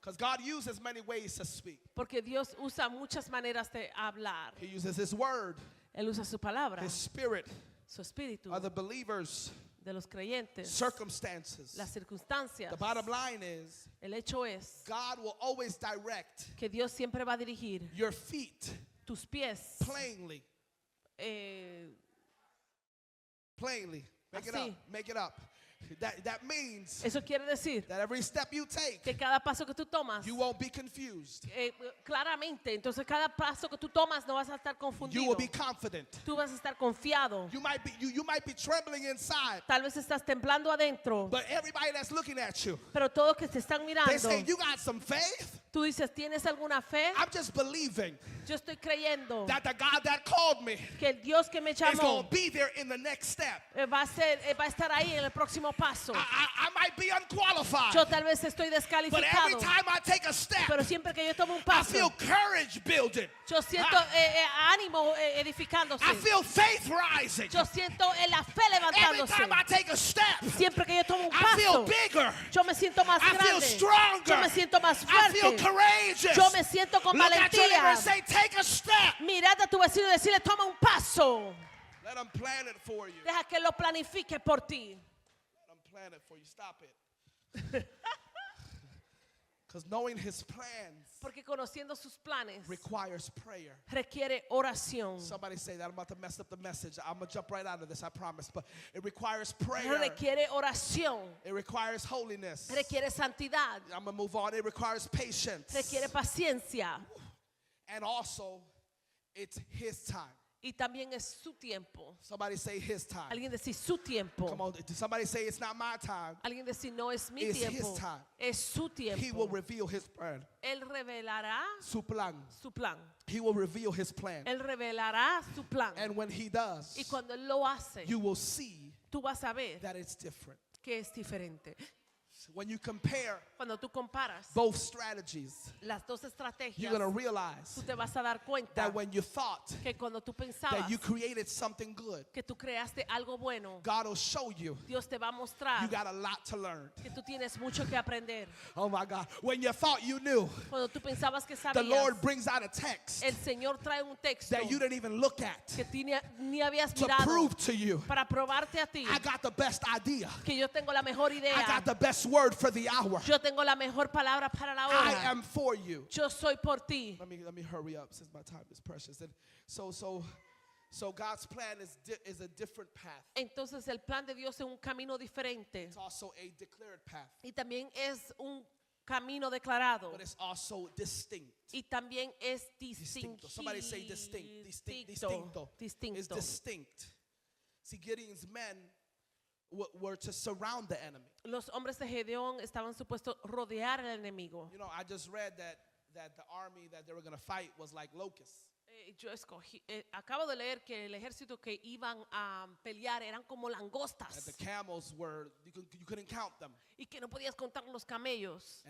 Because God uses many ways to speak. Porque Dios usa muchas maneras de hablar. He uses His word, Él usa su palabra, His spirit, su espíritu, other believers, de los creyentes, circumstances. las circunstancias. The bottom line is El hecho es God will always direct que Dios siempre va a dirigir your feet tus pies plainly. Plainly. Make it Así. up. Make it up. That means Eso quiere decir that every step you take, que cada paso que tú tomas, you won't be confused. claramente, entonces cada paso que tú tomas no vas a estar You will confundido. be confident. Tú vas a estar confiado. You might be trembling inside, Tal vez estás temblando adentro, but everybody that's looking at you, pero todos que te están they mirando, say, you got some faith? tú dices, ¿tienes alguna fe? I'm just believing Yo estoy creyendo that the God that called me que el Dios que me is going llamó to be there in the next step. va a estar ahí en el próximo paso. I might be unqualified, Yo tal vez estoy but every descalificado, time I take a step, pero siempre que yo tomo un I feel paso, courage building. yo siento ánimo edificándose. I feel faith rising. Yo siento la fe Every levantándose. time I take a step, Siempre que yo tomo un I feel paso, bigger. yo me siento más I feel grande. stronger. Yo me siento más I feel fuerte. courageous. Yo me siento con Look at your neighbor valentía. and say, take a step. Mirad a tu vecino y decirle, toma un paso. Let him plan it for you. Deja que lo planifique por ti. Let plan it for you. Stop it. Because knowing his plans Porque conociendo sus planes requires prayer. requiere oración. Somebody say that. I'm about to mess up the message. I'm going to jump right out of this, I promise. But it requires prayer. Requiere oración. It requires holiness. Requiere santidad. I'm going to move on. It requires patience. Requiere paciencia. And also, it's his time. Y también es su tiempo. Somebody say his time. Alguien decir su tiempo. Come on. Somebody say it's not my time. Alguien decir no es mi It's his tiempo. time. Es su He will tiempo. reveal his plan. Él revelará Su plan. su plan. He will reveal his plan. Él revelará su plan. And when he does, Y cuando él lo hace, you will see tú vas a ver that it's different. que es diferente. When you compare Cuando tú comparas both strategies, las dos you're estrategias, going to realize tú te vas a dar cuenta that when you thought que cuando tú that pensabas you created something good, que tú creaste algo bueno, God will show you Dios te va a mostrar you got a lot to learn. que tú tienes mucho que aprender. Oh my God. When you thought you knew, Cuando tú pensabas que the Lord sabías, brings out a text el Señor trae un texto that you didn't even look at que ni habías to mirado prove to you, para probarte a ti I got the best idea. que yo tengo la mejor I idea. got the best word for the hour. Yo tengo la mejor palabra para la I hora. am for you. Yo soy por ti. Let me hurry up since my time is precious. And so God's plan is a different path. Entonces el plan de Dios es un camino diferente It's also a declared path, y también es un camino declarado but it's also distinct. y también es Distinto. Somebody say distinct. Distinct. distinto. Distinto. It's distinct. See, Gideon's men were to surround the enemy. Los hombres de Gedeón estaban supuestos rodear al enemigo. You know, I just read that the army that they were going to fight was like locusts. Acabo de leer que el ejército que iban a pelear eran como That langostas the camels were you couldn't count them. y que no podías contar los camellos.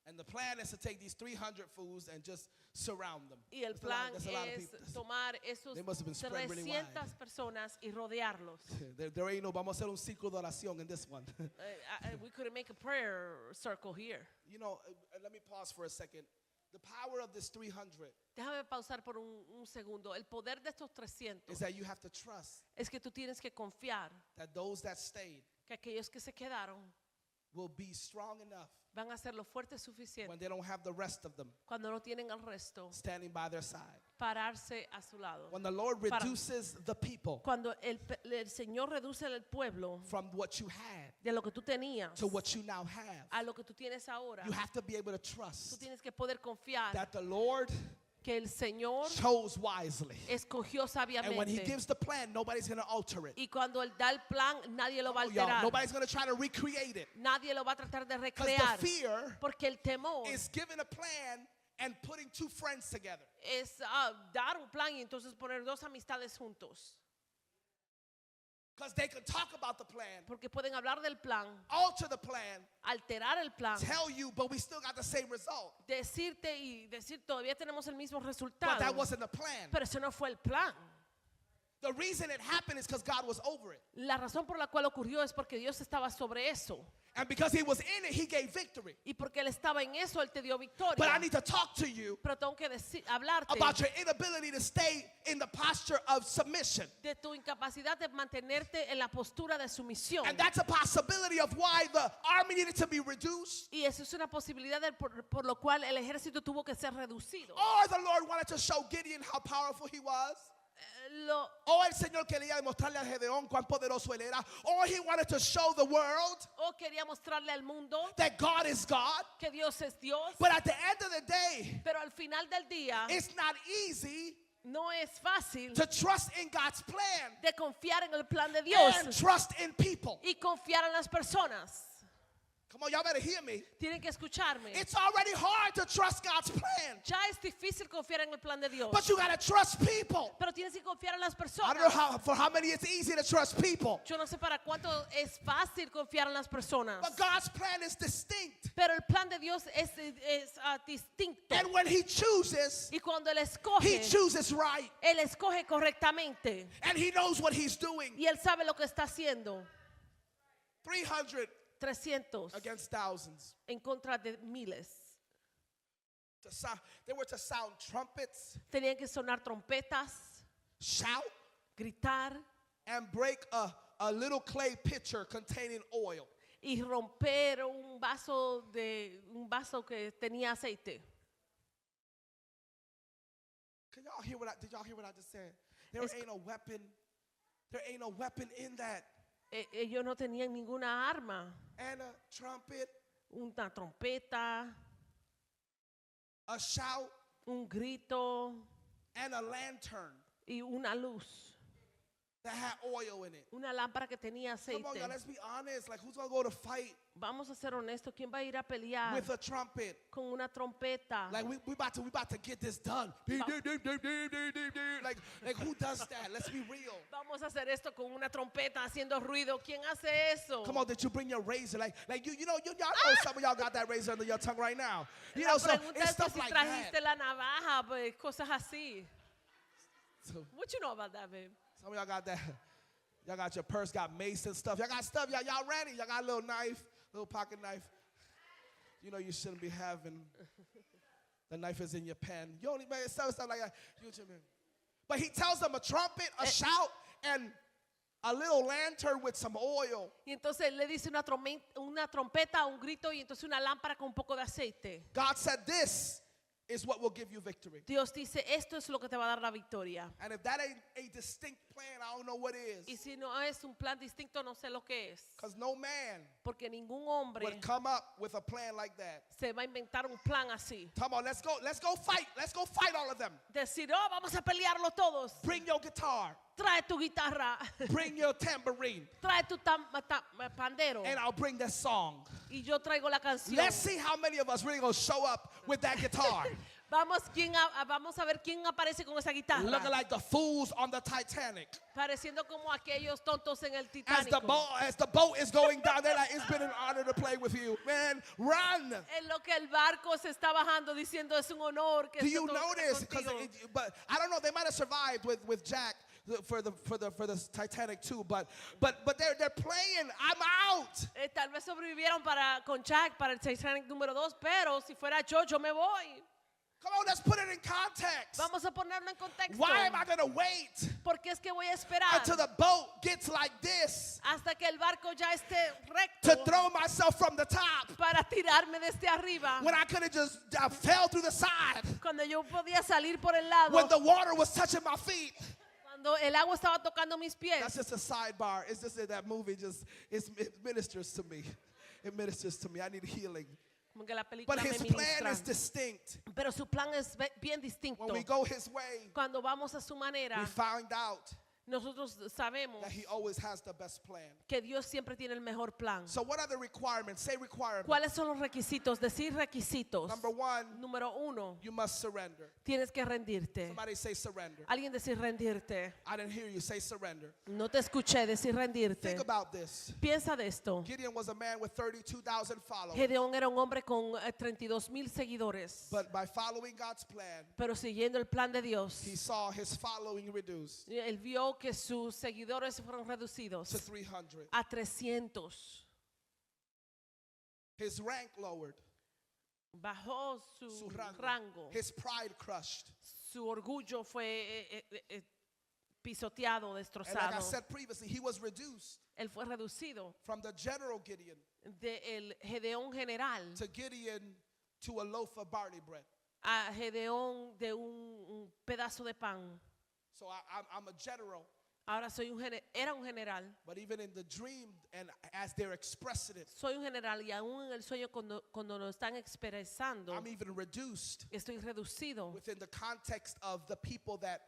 And the plan is to take these 300 fools and just surround them. Y el That's a lot- plan that's a lot of es people. tomar esos They must have been spread really wide. 300 personas y rodearlos. There ain't no, vamos a hacer un círculo de oración in this one. We couldn't make a prayer circle here. You know, let me pause for a second. The power of this 300 Déjame pausar por un segundo. El poder de estos 300 is that you have to trust es que tú tienes que confiar that those that stayed que aquellos que se quedaron will be strong enough van a ser lo fuertes when suficientes they don't have the rest of them cuando no tienen al resto standing by their side. pararse a su lado. When the Lord Para- reduces the people Cuando el Señor reduce el pueblo from what you had de lo que tú tenías to what you now have, a lo que tú tienes ahora, you have to be able to tú trust tienes que poder confiar that the Lord que el Señor chose wisely. escogió And when he sabiamente. gives the plan, nobody's going to alter it. Y cuando Él da el plan, nadie lo va a Oh, y'all, alterar. nobody's going to try to recreate it. Nadie lo va a tratar de Because recrear. the fear Porque el temor is giving a plan and putting two friends together. es dar un plan y entonces poner dos amistades juntos. Because they can talk about the plan, Porque pueden hablar del plan, alter the plan, alterar el plan, tell you, but we still got the same result. decirte y decir todavía tenemos el mismo But resultado. that wasn't the plan. Pero ese no fue el plan. The reason it happened is because God was over it. La razón por la cual ocurrió es porque Dios estaba sobre eso. And because he was in it, he gave victory. Y porque Él estaba en eso, Él te dio But I victoria. need to talk to you Pero tengo que hablarte about your inability to stay in the posture of submission. de tu incapacidad de mantenerte en la postura de sumisión. And that's a possibility of why the army needed to be reduced. Y eso es una posibilidad por lo cual el ejército tuvo que ser reducido. Or the Lord wanted to show Gideon how powerful he was. O el Señor quería demostrarle a Gedeón cuán poderoso él era. Or he wanted to show the world O quería mostrarle al mundo that God is God. que Dios es Dios. But at the end of the day, Pero al final del día it's not easy no es fácil to trust in God's plan de confiar en el plan de Dios and trust in people. y confiar en las personas. Come on, y'all better hear me. Tienen que escucharme. It's already hard to trust God's plan, Ya es difícil confiar en el plan de Dios. but you got to trust people. Pero tienes que confiar en las I don't know personas. for how many it's easy to trust people, Yo no sé para cuánto es fácil confiar en las personas. but God's plan is distinct. Pero el plan de Dios es distinto. And when he chooses, Y cuando Él he escoge, chooses right. Él escoge correctamente. And he knows what he's doing. Y Él sabe lo que está haciendo. 300 300 against thousands. en contra de miles. They were to sound trumpets, Tenían que sonar trompetas, shout, gritar and break a a little clay pitcher containing oil. y romper un vaso que tenía aceite. Did y'all hear what I just said? There ain't a weapon. There ain't a weapon in that. Ellos no tenían ninguna arma, And a trumpet, una trompeta, a shout, un grito and a lantern y una luz, that had oil in it. una lámpara que tenía Come on, aceite. y'all, let's be honest. Like, who's gonna go to fight Vamos a ser honestos, ¿quién va a ir a pelear with a trumpet? con una trompeta? Like, we about to get this done. Like who does that? Let's be real. Vamos a hacer esto con una trompeta haciendo ruido. ¿Quién hace eso? Come on, did you bring your razor? Like y'all know some of y'all got that razor under your tongue right now. You know, La so pregunta it's es que stuff si like trajiste that. la navaja, pues, cosas así. So What you know about that, babe? some of y'all got that. Y'all got your purse, got mace and stuff. Y'all got stuff. Y'all ready? Y'all got a little knife, little pocket knife. You know you shouldn't be having. The knife is in your pen. You only make stuff like that. But he tells them a trumpet, a shout, and a little lantern with some oil. Y entonces le dice una trompeta, un grito y entonces una lámpara con un poco de aceite. God said this is what will give you victory. Dios dice, esto es lo que te va a dar la victoria. And if that ain't a distinct plan, I don't know what Y is. si no es un plan distinto, no sé lo que es. Because no man Porque ningún hombre would come up with a plan like that. se va a inventar un plan así. Come on, let's go fight. Let's go fight all of them. Decir, oh, vamos a pelearlo todos. Bring your guitar. Trae tu guitarra, Bring your tambourine. trae tu pandero. And I'll bring this song. Y yo traigo la canción. Let's see how many of us really gonna show up with that guitar. Vamos a ver quién aparece con esa guitarra. Looking like the fools on the Titanic. Pareciendo como aquellos tontos en el As Titanic. the boat is going down, they're like, it's been an honor to play with you. Man, run. En lo que el barco se está bajando diciendo es un honor que Do esté you todo notice? contigo. But I don't know. They might have survived with Jack for the Titanic too. But they're playing. I'm out. Tal vez sobrevivieron con Jack para el Titanic número 2, pero si fuera yo me voy. Come on, let's put it in context. Vamos a ponerlo en contexto. Why am I gonna wait Porque es que voy a esperar until the boat gets like this hasta que el barco ya esté to recto throw myself from the top para tirarme desde arriba? when I could have just fell through the side Cuando yo podía salir por el lado, when the water was touching my feet? cuando el agua estaba tocando mis pies. That's just a sidebar. It's just that movie it ministers to me. It ministers to me. I need healing. Como que la But película his me plan ministra. is distinct. Pero su plan es bien distinto. When we go his way, Cuando vamos a su manera, we find out nosotros sabemos that he always has the best plan. que Dios siempre tiene el mejor plan. So what are the requirements? Say requirements. ¿Cuáles son los requisitos? Decir requisitos. Number one, Número 1, you must surrender. tienes que rendirte. Somebody say surrender. Alguien decir rendirte. I didn't hear you say surrender. No te escuché decir rendirte. Think about this. Piensa de esto. Gideon was a man with 32,000 followers. Gedeón era un hombre con 32,000 seguidores. But by following God's plan, Pero siguiendo el plan de Dios, he saw his following reduced él vio que sus seguidores fueron reducidos to 300. a 300. His rank lowered. Bajó Su su rango. rango. His pride crushed. Su orgullo fue pisoteado, And like I destrozado. said previously, he was reduced Él fue reducido from the general Gideon de el Gedeón general to Gideon to a loaf of barley bread. a Gedeón de un pedazo de pan. So I'm a general, Ahora era un general. but even in the dream and as they're expressing it, Soy un general y aún en el sueño cuando lo están expresando, I'm even reduced estoy reducido within the context of the people that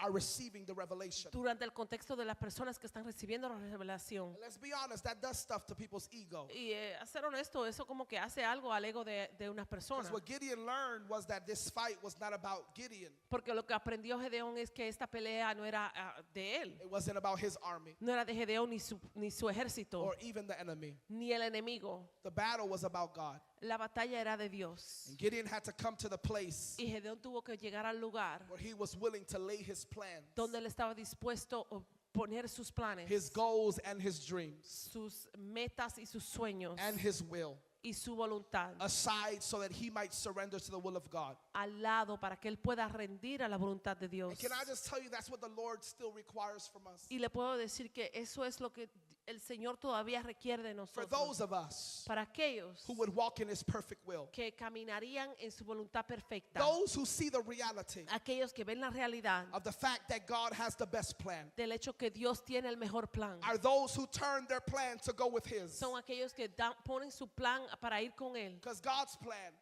are receiving the revelation. durante el contexto de las personas que están recibiendo la revelación. And let's be honest, that does stuff to people's ego. Y a ser honesto, eso como que hace algo al ego de unas personas. Because what Gideon learned was that this fight was not about Gideon. Porque lo que aprendió Gedeón es que esta pelea no era de él. It wasn't about his army No era de Gedeón ni su ejército, or even the enemy. ni el enemigo. The battle was about God. La batalla era de Dios. And Gideon had to come to the place Y Gedeón tuvo que llegar al lugar where he was willing to lay his plans, donde él estaba dispuesto a poner sus planes, his goals and his dreams sus metas y sus sueños and his will. y su voluntad aside so that he might surrender to the will of God. al lado para que él pueda rendir a la voluntad de Dios. And can I just tell you that's what the Lord still requires from us? Y le puedo decir que eso es lo que el Señor todavía requiere de For nosotros. those of us Para aquellos who would walk in his perfect will. que caminarían en su voluntad perfecta. Those who see the reality Aquellos que ven la realidad of the fact that God has the best plan. del hecho que Dios tiene el mejor plan. Are those who turn their plan to go with his. Son aquellos que ponen su plan para ir con él. Because God's plan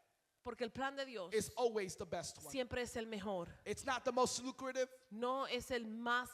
Porque el plan de Dios is always the best one. siempre es el mejor. It's not the most lucrative. No es el más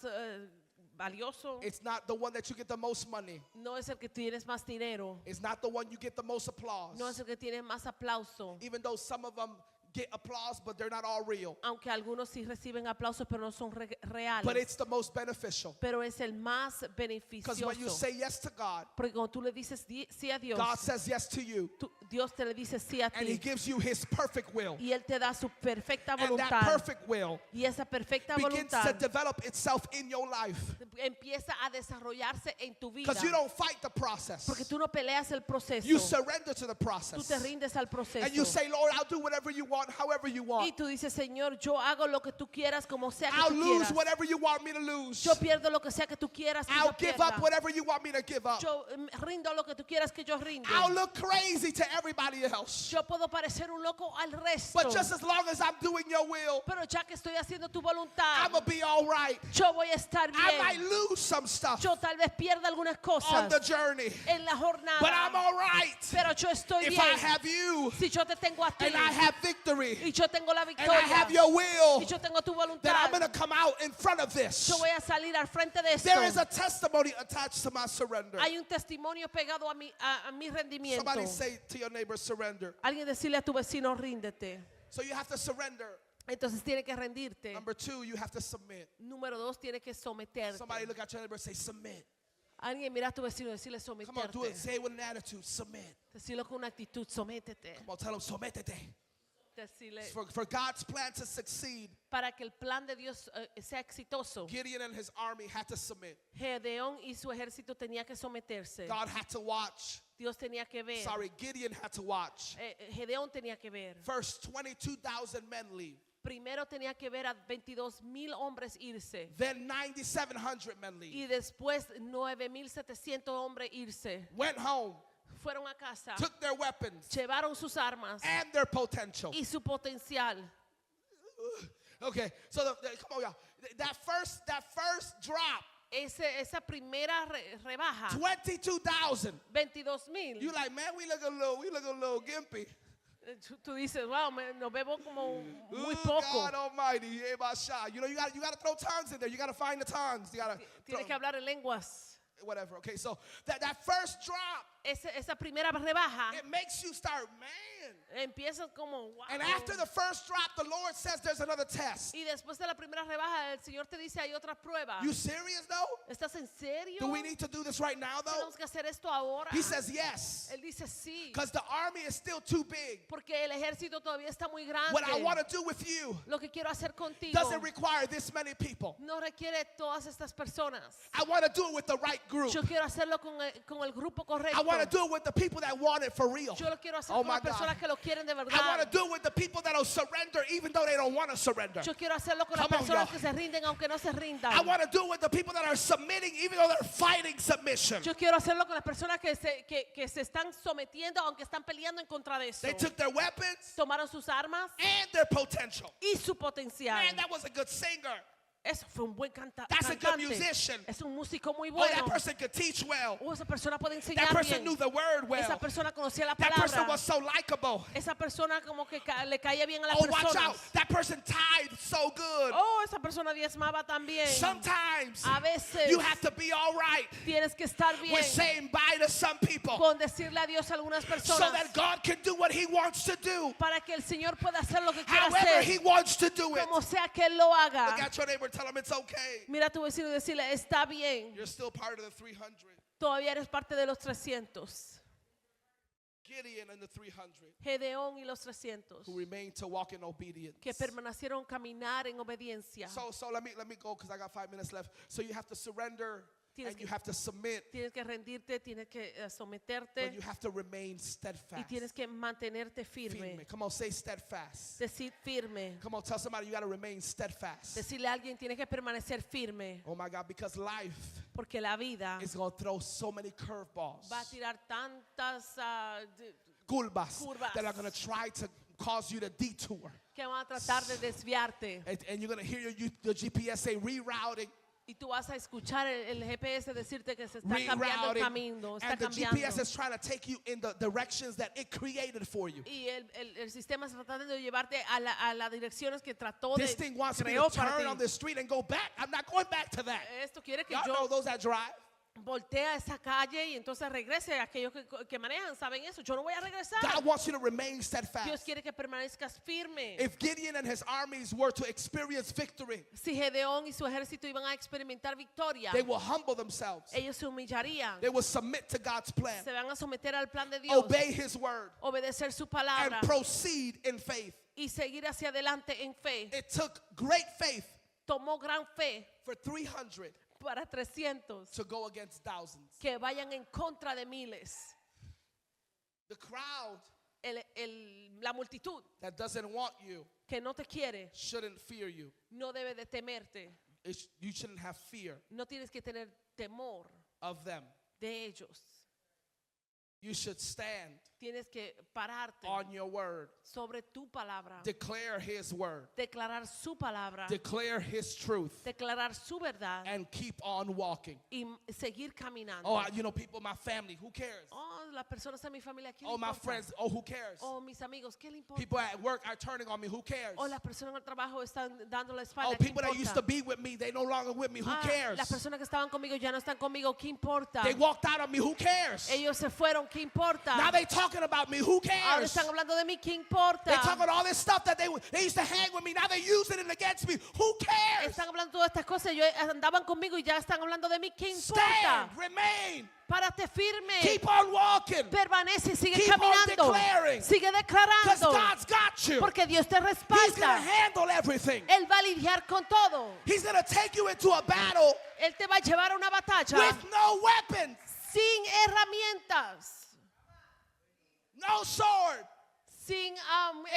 valioso. It's not the one that you get the most money. No es el que tienes más dinero. It's not the one you get the most applause. No es el que tiene más aplauso. Even though some of them get applause, but they're not all real. Aunque algunos sí reciben aplausos, pero no son reales. But it's the most beneficial. Pero es el más Because when you beneficioso. say yes to God, Porque cuando tú le dices sí a Dios, God says yes to you. Dios te le dice sí a And he ti. gives you his perfect will. Y Él te da su perfecta And that voluntad. perfect will Y esa perfecta begins to voluntad develop itself in your life. empieza a desarrollarse en tu vida. Because you don't fight the process. Porque tú no peleas el proceso. You surrender to the Tú process. te rindes al proceso. And you say, Lord, I'll do whatever you want, however you want. Y tú dices, Señor, yo hago lo que tú quieras, como sea que I'll tú lose quieras. whatever you want me to lose. Yo pierdo lo que sea que tú quieras que I'll yo give pierda. up whatever you want me to give up. Yo rindo lo que tú quieras que yo rinde. I'll look crazy to everybody else. Yo puedo parecer un loco al resto. But just as long as I'm doing your will, Pero ya que estoy haciendo tu voluntad, I'm going to be all right. yo voy a estar I might bien. lose some stuff Yo tal vez pierda algunas on cosas the journey, en la jornada. but I'm all right Pero yo estoy if bien. I have you Si yo te tengo a ti and I have victory y yo tengo la and I victoria have your will, y yo tengo tu then I'm voluntad, going to come out in front of this. yo voy a salir al frente de esto. There is a testimony attached to my surrender. Hay un testimonio pegado a mi rendimiento. Somebody say to your neighbor, surrender. Alguien decirle a tu vecino, ríndete. So you have to surrender. Entonces tiene que rendirte. Number 2, you have to submit. Número 2, tiene que someterte. Somebody look at your neighbor and say, submit. Alguien mira a tu vecino y decirle Come on, do it. someterte. Say it with an attitude. Submit. Decirlo con una actitud, sométete. Come on, tell them, sométete. Decirle, For God's plan to succeed, para que el plan de Dios sea exitoso, Gideon and his army had to submit. Gedeón y su ejército tenía que someterse. God had to watch. Dios tenía que ver. Sorry, Gideon had to watch. Gedeón tenía que ver. First, 22,000 men leave. Primero tenía que ver a 22,000 hombres irse. Then 9,700 men leave. Y después 9,700 hombres irse. Went home, Fueron a casa. took their weapons Llevaron sus armas and their potential. y su potencial. Okay, so come on, y'all. That first drop, Esa primera rebaja, 22,000. 22,000. You like, man, we look a little gimpy. Tú dices, wow, nos vemos como muy Ooh, poco. God Almighty, you know, you got to throw tongues in there. You got to find the tongues. You got to Tienes que hablar en lenguas. whatever. Okay, so that first drop, Esa primera rebaja it makes you start, man. empieza como wow. And after the first drop, the Lord says there's another test. Y después de la primera rebaja, el Señor te dice hay otra prueba. You serious though? ¿Estás en serio? Do we need to do this right now though? Tenemos que hacer esto ahora. He says yes, Él dice sí, because the army is still too big. porque el ejército todavía está muy grande. What I want to do with you Lo que quiero hacer contigo doesn't require this many people. no requiere todas estas personas. I want to do it with the right group. Yo quiero hacerlo con el grupo correcto. I want to do it with the people that want it for real. Yo lo quiero hacer Oh con my las personas God. que lo quieren de I want verdad. to do it with the people that will surrender even though they don't want to surrender. Yo quiero hacerlo con las Come on, personas y'all. que se rinden aunque no se rindan. I want to do it with the people that are submitting even though they're fighting submission. Yo quiero hacerlo con las personas que se están sometiendo aunque están peleando en contra de eso. They took their weapons Tomaron sus armas and their potential. y su potencial. Man, that was a good singer. Eso fue un buen That's a good cantante. musician. Es un músico muy Oh, bueno. that person could teach well. Esa persona puede That enseñar person bien. knew the word well. Esa persona conocía la That person palabra. was so likable. Esa persona como que le caía bien a las Oh, watch out. personas. That person tithed so good. Oh, esa persona diezmaba también. Sometimes A veces you have to be all right tienes que estar bien with saying bye to some people con decirle adiós a algunas so personas that God can do what he wants to do, para que el Señor pueda hacer lo que quiera however hacer, he wants to do it. como sea que él lo haga. Look at your neighbor and tell him it's okay. Mira a tu vecino y decirle, está bien, You're still part of the 300. todavía eres parte de los 300. Gideon and the 300 Gedeón y los 300 who remained to walk in obedience. que permanecieron caminar en obediencia. So let me go because I got 5 minutes left. So you have to surrender. Tienes and que- you have to submit, Tienes que rendirte, tienes que but someterte you have to remain y steadfast. tienes que mantenerte Firme. firme. Come on, say steadfast. Decir firme. Come on, tell somebody you got to remain steadfast. Decirle a alguien, tienes que permanecer firme. Oh my God, because life Porque la vida is going to throw so many curveballs, va a tirar tantas curvas, curvas. that are going to try to cause you to detour. que van a tratar de desviarte. And you're going to hear your GPS say rerouting, Y tú vas a escuchar el GPS decirte que se está cambiando el camino, está and the cambiando. GPS is trying to take you in the directions that it created for you. Y el sistema está tratando de llevarte a las direcciones que trató This de thing wants me creó to para turn on ti. the street and go back. I'm not going back to that. Esto quiere que Y'all know yo those that drive. voltea a esa calle y entonces regrese. Aquellos que manejan saben eso. Yo no voy a regresar. God wants you to remain Dios steadfast. quiere que permanezcas firme. If Gideon and his armies were to experience victory, Si Gedeón y su ejército iban a experimentar victoria, they will humble themselves. ellos se humillarían. They will submit to God's plan, Se van a someter al plan de Dios, obey his word, obedecer su and palabra proceed in faith. y seguir hacia adelante en fe. It took great faith Tomó gran fe for 300 para 300 to go against thousands. que vayan en contra de miles. The crowd La multitud that doesn't want you que no te quiere shouldn't fear you. no debe de temerte. You shouldn't have fear No tienes que tener temor of them. de ellos. You should stand Tienes que pararte on your word. sobre tu palabra, Declare his word. declarar su palabra, Declare his truth. declarar su verdad And keep on walking. y seguir caminando. Oh, people, my family, who cares? Oh, las personas de mi familia, ¿qué le Oh, my importa? friends, oh, who cares? Oh, mis amigos, ¿qué le importa? People at work are turning on me, who cares? Oh, las personas en el trabajo están dando la Oh, espalda, ¿qué people that used to importa? be with me, they no longer with me, who Ah, cares? las personas que estaban conmigo ya no están conmigo, ¿qué importa? They walked out on me, who cares? Ellos se fueron, ¿qué importa? Now they talking about me, who Ahora cares? están hablando de mí, ¿qué importa? They talking all this stuff that they used to hang with me, now they're using it against me, who cares? Están hablando todas estas cosas, andaban conmigo y ya están hablando de mí, ¿qué importa? Stand, remain, Párate firme, keep on walking, permanece, sigue Keep on caminando, declaring. sigue because declarando, God's got you. porque Dios te He's going to respalda. handle everything. Él va a lidiar con todo. He's going to take you into a battle Él te va a llevar a una batalla with no weapons, sin herramientas, no sword, sin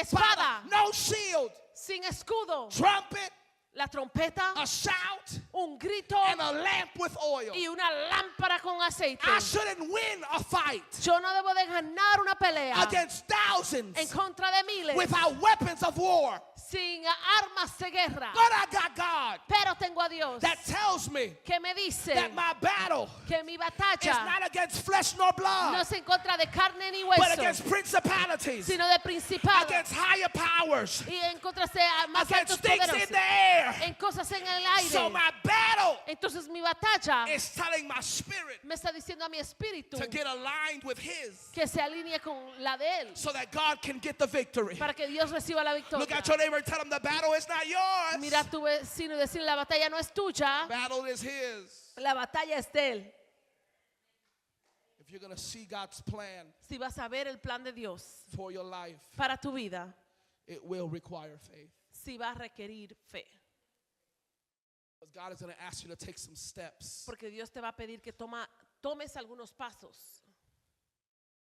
espada, no shield, sin escudo, trumpet, la trompeta, a shout, un grito and a lamp with oil. y una lámpara con aceite. I shouldn't win a fight Yo no debo de ganar una pelea against thousands en contra de miles without weapons of war. sin armas de guerra. But I got God Pero tengo a Dios that tells me que me dice that my battle que mi is batalla not against flesh nor no blood, es en contra de carne ni but hueso, against principalities, sino de principados against higher powers, y en contra de más against altos things in poderosos, the air. en cosas en el So aire. my battle Entonces mi batalla is telling my spirit me está diciendo a mi espíritu to get aligned with his que se alinee con la de él so that God can get the victory. para que Dios reciba la victoria. Look at your neighbor and tell him the battle is not yours. Mira a tu vecino y decirle la batalla no es tuya, Battle is his. la batalla es de él. If you're going to see God's plan Si vas a ver el plan de Dios for your life, para tu vida, it will require faith. si va a requerir fe. Because God is going to ask you to take some steps Porque Dios te va a pedir que tomes algunos pasos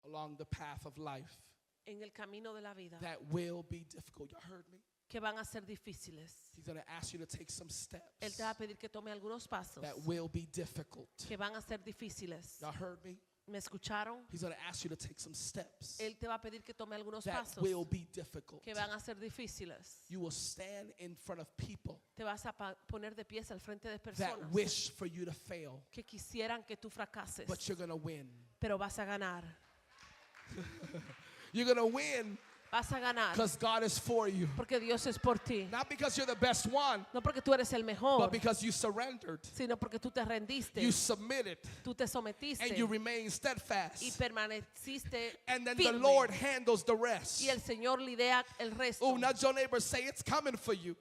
along the path of life en el camino de la vida that will be difficult. You heard me? que van a ser difíciles. He's going to ask you to take some Él steps te va a pedir que tome algunos pasos that will be difficult. que van a ser difíciles. Y'all heard me? ¿Me escucharon? He's going to ask you to take some steps Él te va a pedir que tome algunos that pasos will be difficult. que van a ser difíciles. You will stand in front of people Te vas a poner de pies al frente de that personas wish for you to fail, que quisieran que tú fracases, but you're going to win. pero vas a ganar. You're going to win Vas a ganar because God is for you. porque Dios es por ti. Not because you're the best one, No porque tú eres el mejor, but because you surrendered, sino porque tú te rendiste, you submitted, tú te sometiste and you remain y steadfast. permaneciste And then the firme. Lord handles the rest. Y el Señor lidera el resto. Oh, nudge your neighbor, say it's coming for you,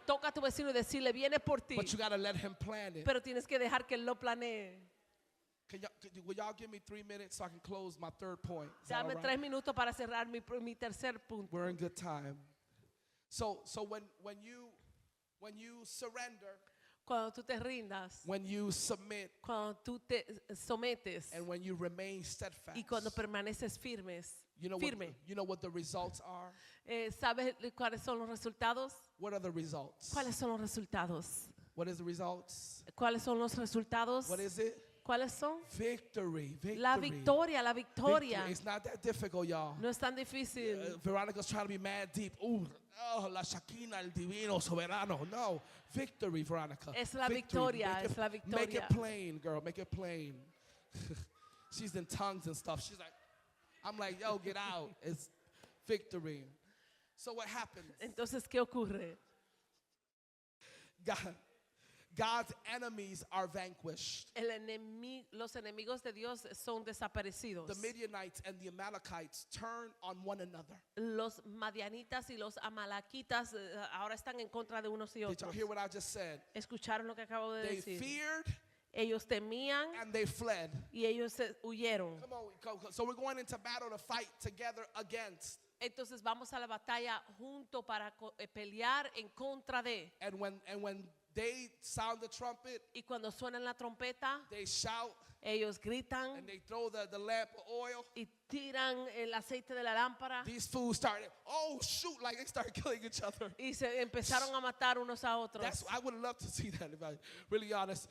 Toca a tu vecino y decirle, viene por ti, but you got to let him plan it. pero tienes que dejar que él lo planee. Will y'all give me 3 minutes so I can close my third point? Is that all Dame right? 3 minutos para cerrar mi tercer punto. We're in good time. So when you surrender, Cuando tú te rindas, when you submit, cuando tú te sometes and when you remain steadfast. y cuando permaneces firme. You know what the results are? ¿Sabes cuáles son los resultados? What are the results? ¿Cuáles son los resultados? What is the results? ¿Cuáles son los resultados? What is it? ¿Cuáles son? Victory. La victoria, la victoria. Victory. It's not that difficult, y'all. No es tan difícil. Veronica's trying to be mad deep. La Shakina, el divino, soberano. No, victory, Veronica. Es la Victory. victoria, Make it- es la Make victoria. it plain, girl. Make it plain. She's in tongues and stuff. She's like, I'm like, yo, get out. It's victory. So what happens? Entonces, ¿qué ocurre? God's enemies are vanquished. Los enemigos de Dios son desaparecidos. The Midianites and the Amalekites turn on one another. Los madianitas y los amalequitas ahora están en contra de unos y Did y'all otros. hear what I just said? ¿Escucharon lo que acabo de They decir? feared Ellos temían and they fled. y ellos huyeron. Come on, so we're going into battle to fight together against. Entonces vamos a la batalla junto para pelear en contra de. And when they sound the trumpet, Y cuando suenan la trompeta, they shout ellos gritan and they throw the lamp of oil. y tiran el aceite de la lámpara These fools started, oh shoot, like they started killing each other. y se empezaron a matar unos a otros. I would love to see that if I'm really honest.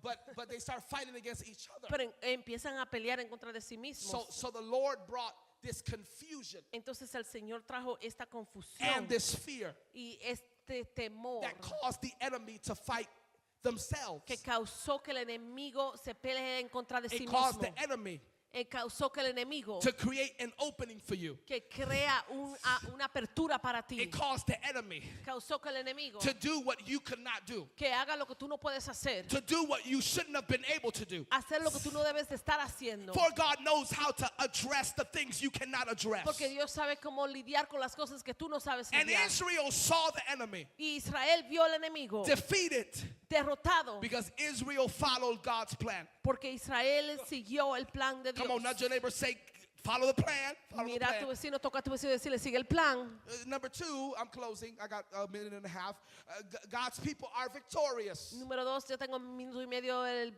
But they start fighting against each other. Pero empiezan a pelear en contra de sí mismos. So the Lord brought this confusion Entonces el Señor trajo esta confusión and this fear y este temor that caused the enemy to fight themselves. que causó que el enemigo se pelee en contra de sí It caused mismo. the enemy Causó que el enemigo to create an opening for you. que crea una apertura para ti. It caused the enemy Causó que el enemigo to do what you could not do, que haga lo que tú no puedes hacer. to do what you shouldn't have been able to do. Hacer lo que tú no debes de estar haciendo. For God knows how to address the things you cannot address. Porque Dios sabe cómo lidiar con las cosas que tú no sabes And lidiar. Israel saw the enemy Y Israel vio al enemigo defeated derrotado because Israel followed God's plan. porque Israel siguió el plan de Dios. Come on, nudge your neighbor, say, follow the plan. Follow the Mira a plan. tu vecino, toca a tu vecino y decirle, sigue el plan. Number two, I'm closing. I got a minute and a half. God's people are victorious. Número 2, yo tengo un minuto y medio. El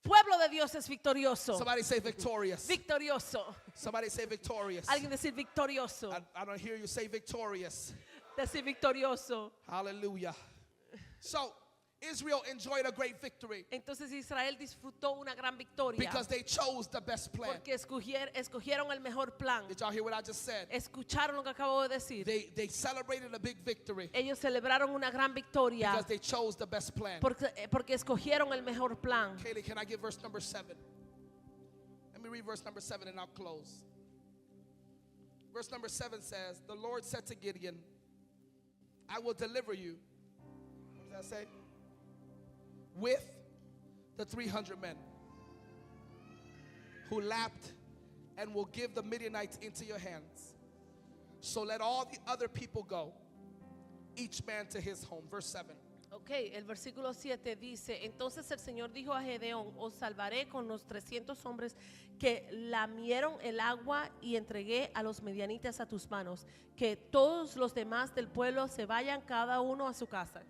pueblo de Dios es victorioso. Somebody say victorious. Victorioso. Somebody say victorious. Alguien decir victorioso. I don't hear you say victorious. Decir victorioso. Hallelujah. So, Israel enjoyed a great victory Entonces Israel disfrutó una gran victoria because they chose the best plan. porque escogieron el mejor plan. Did y'all hear what I just said? Escucharon lo que acabo de decir. They celebrated a big victory Ellos celebraron una gran victoria because they chose the best plan. porque escogieron el mejor plan. Kaylee, can I give verse number 7? Let me read verse number 7 and I'll close. Verse number 7 says, the Lord said to Gideon, I will deliver you. What does that say? With the 300 men who lapped and will give the Midianites into your hands. So let all the other people go, each man to his home. Verse 7. Ok, el versículo 7 dice, entonces el Señor dijo a Gedeón, os salvaré con los 300 hombres que lamieron el agua y entregué a los medianitas a tus manos, que todos los demás del pueblo se vayan cada uno a su casa.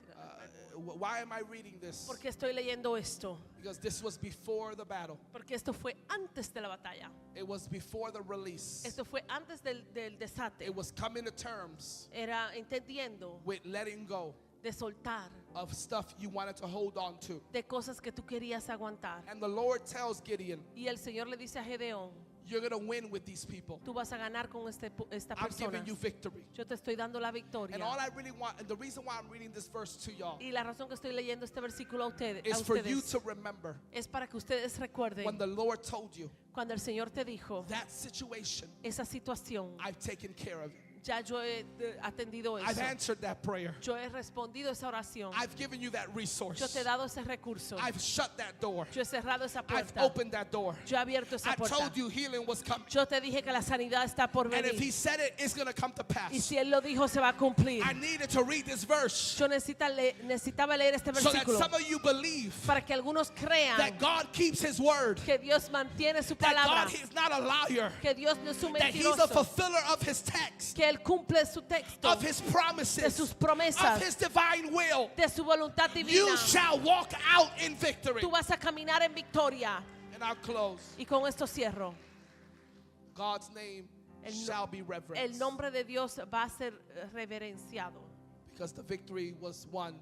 Why am I reading this? ¿Por qué estoy leyendo esto? Because this was before the battle. Porque esto fue antes de la batalla. It was before the release. Esto fue antes del desate. It was coming to terms Era entendiendo with letting go de soltar, of stuff you wanted to hold on to. de cosas que tú querías aguantar. And the Lord tells Gideon, Y el Señor le dice a Gedeón, you're going to win with these people. tú vas a ganar con esta I'm persona. giving you victory. Yo te estoy dando la victoria. And all I really want, and the reason why I'm reading this verse to y'all, Y la razón que estoy leyendo este versículo a ustedes, is for you to remember es para que ustedes recuerden when the Lord told you cuando el Señor te dijo, that situation, esa situación, I've taken care of it. ya yo he atendido I've eso. answered that prayer. Yo he respondido esa oración. I've given you that resource. Yo te he dado ese recurso. I've shut that door. Yo he cerrado esa I've puerta. opened that door. Yo he abierto esa I puerta. told you healing was coming. Yo te dije que la sanidad está por And if he venir. said it, it's going to come to Y pass. si Él lo dijo, se va a cumplir. I needed to read this verse Yo necesitaba leer este so that versículo some of you believe para que algunos crean that God keeps his word, que Dios mantiene su that palabra, God is not a liar, que Dios no es un that he's a mentiroso, fulfiller of his text. que Él Él cumple su texto, of His de promises, sus of promesas, His divine will, de su voluntad divina. you shall walk out in victory. Tú vas a caminar en victoria. And I'll close. Y con esto cierro. God's name El no- shall be El reverenced. nombre de Dios va a ser reverenciado. Because the victory was won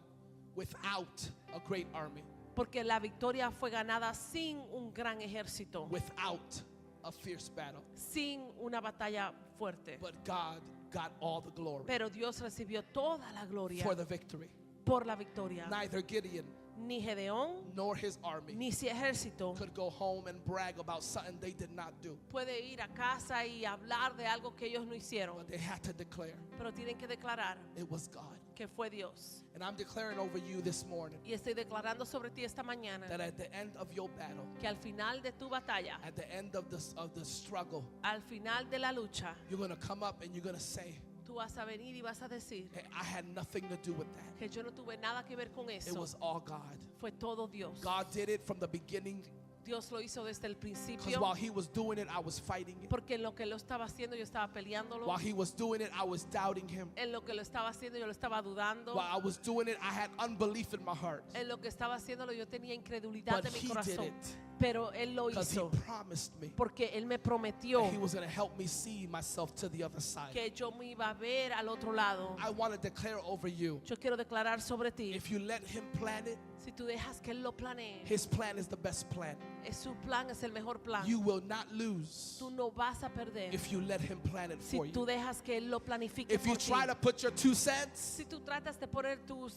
without a great army, Porque la victoria fue ganada sin un gran ejército, without a fierce battle. sin una batalla fuerte. But God got all the glory Pero Dios recibió toda la gloria for the victory. por la victoria. Neither Gideon Ni Gedeón nor his army ni su ejército could go home and brag about something they did not do. puede ir a casa y hablar de algo que ellos no hicieron. But they had to declare Pero tienen que declarar it was God. que fue Dios. And I'm declaring over you this morning Y estoy declarando sobre ti esta mañana that at the end of your battle, que al final de tu batalla, at the end of the struggle, al final de la lucha, you're going to come up and you're going to say, tú vas a venir y vas a decir hey, I had nothing to do with that. que yo no tuve nada que ver con It eso. was all God. Fue todo Dios. God did it from the beginning, Dios lo hizo desde el because principio. while He was doing it, I was fighting it. Porque en lo que lo estaba haciendo yo estaba peleándolo. While He was doing it, I was doubting Him. En lo que lo estaba haciendo yo lo estaba dudando. While I was doing it, I had unbelief in my heart. En lo que estaba haciéndolo yo tenía incredulidad But en mi He did corazón. it Pero Él lo because He hizo promised me porque Él me prometió that He was going to help me see myself to the other side. que yo me iba a ver al otro lado. I want to declare over you, Yo quiero declarar sobre ti, if you let Him plan it, si tú dejas que Él lo planee, His plan is the best plan. su plan es el mejor plan. You will not lose Tú no vas a perder if you let Him plan it si for tú you. dejas que Él lo planifique If you por ti. try to put your 2 cents, Si tú tratas de poner tus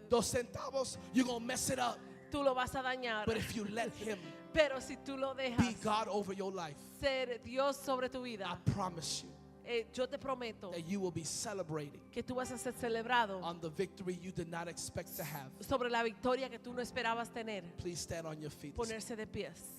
2 centavos, you're going to mess it up. tú lo vas a dañar. But if you let Him Pero si tú lo be dejas God over your life, ser Dios sobre tu I vida, promise you yo te prometo that you will be celebrating que tú vas a ser celebrado on the victory you did not expect to have. sobre la victoria que tú no esperabas tener. Please stand on your feet. Ponerse de pies.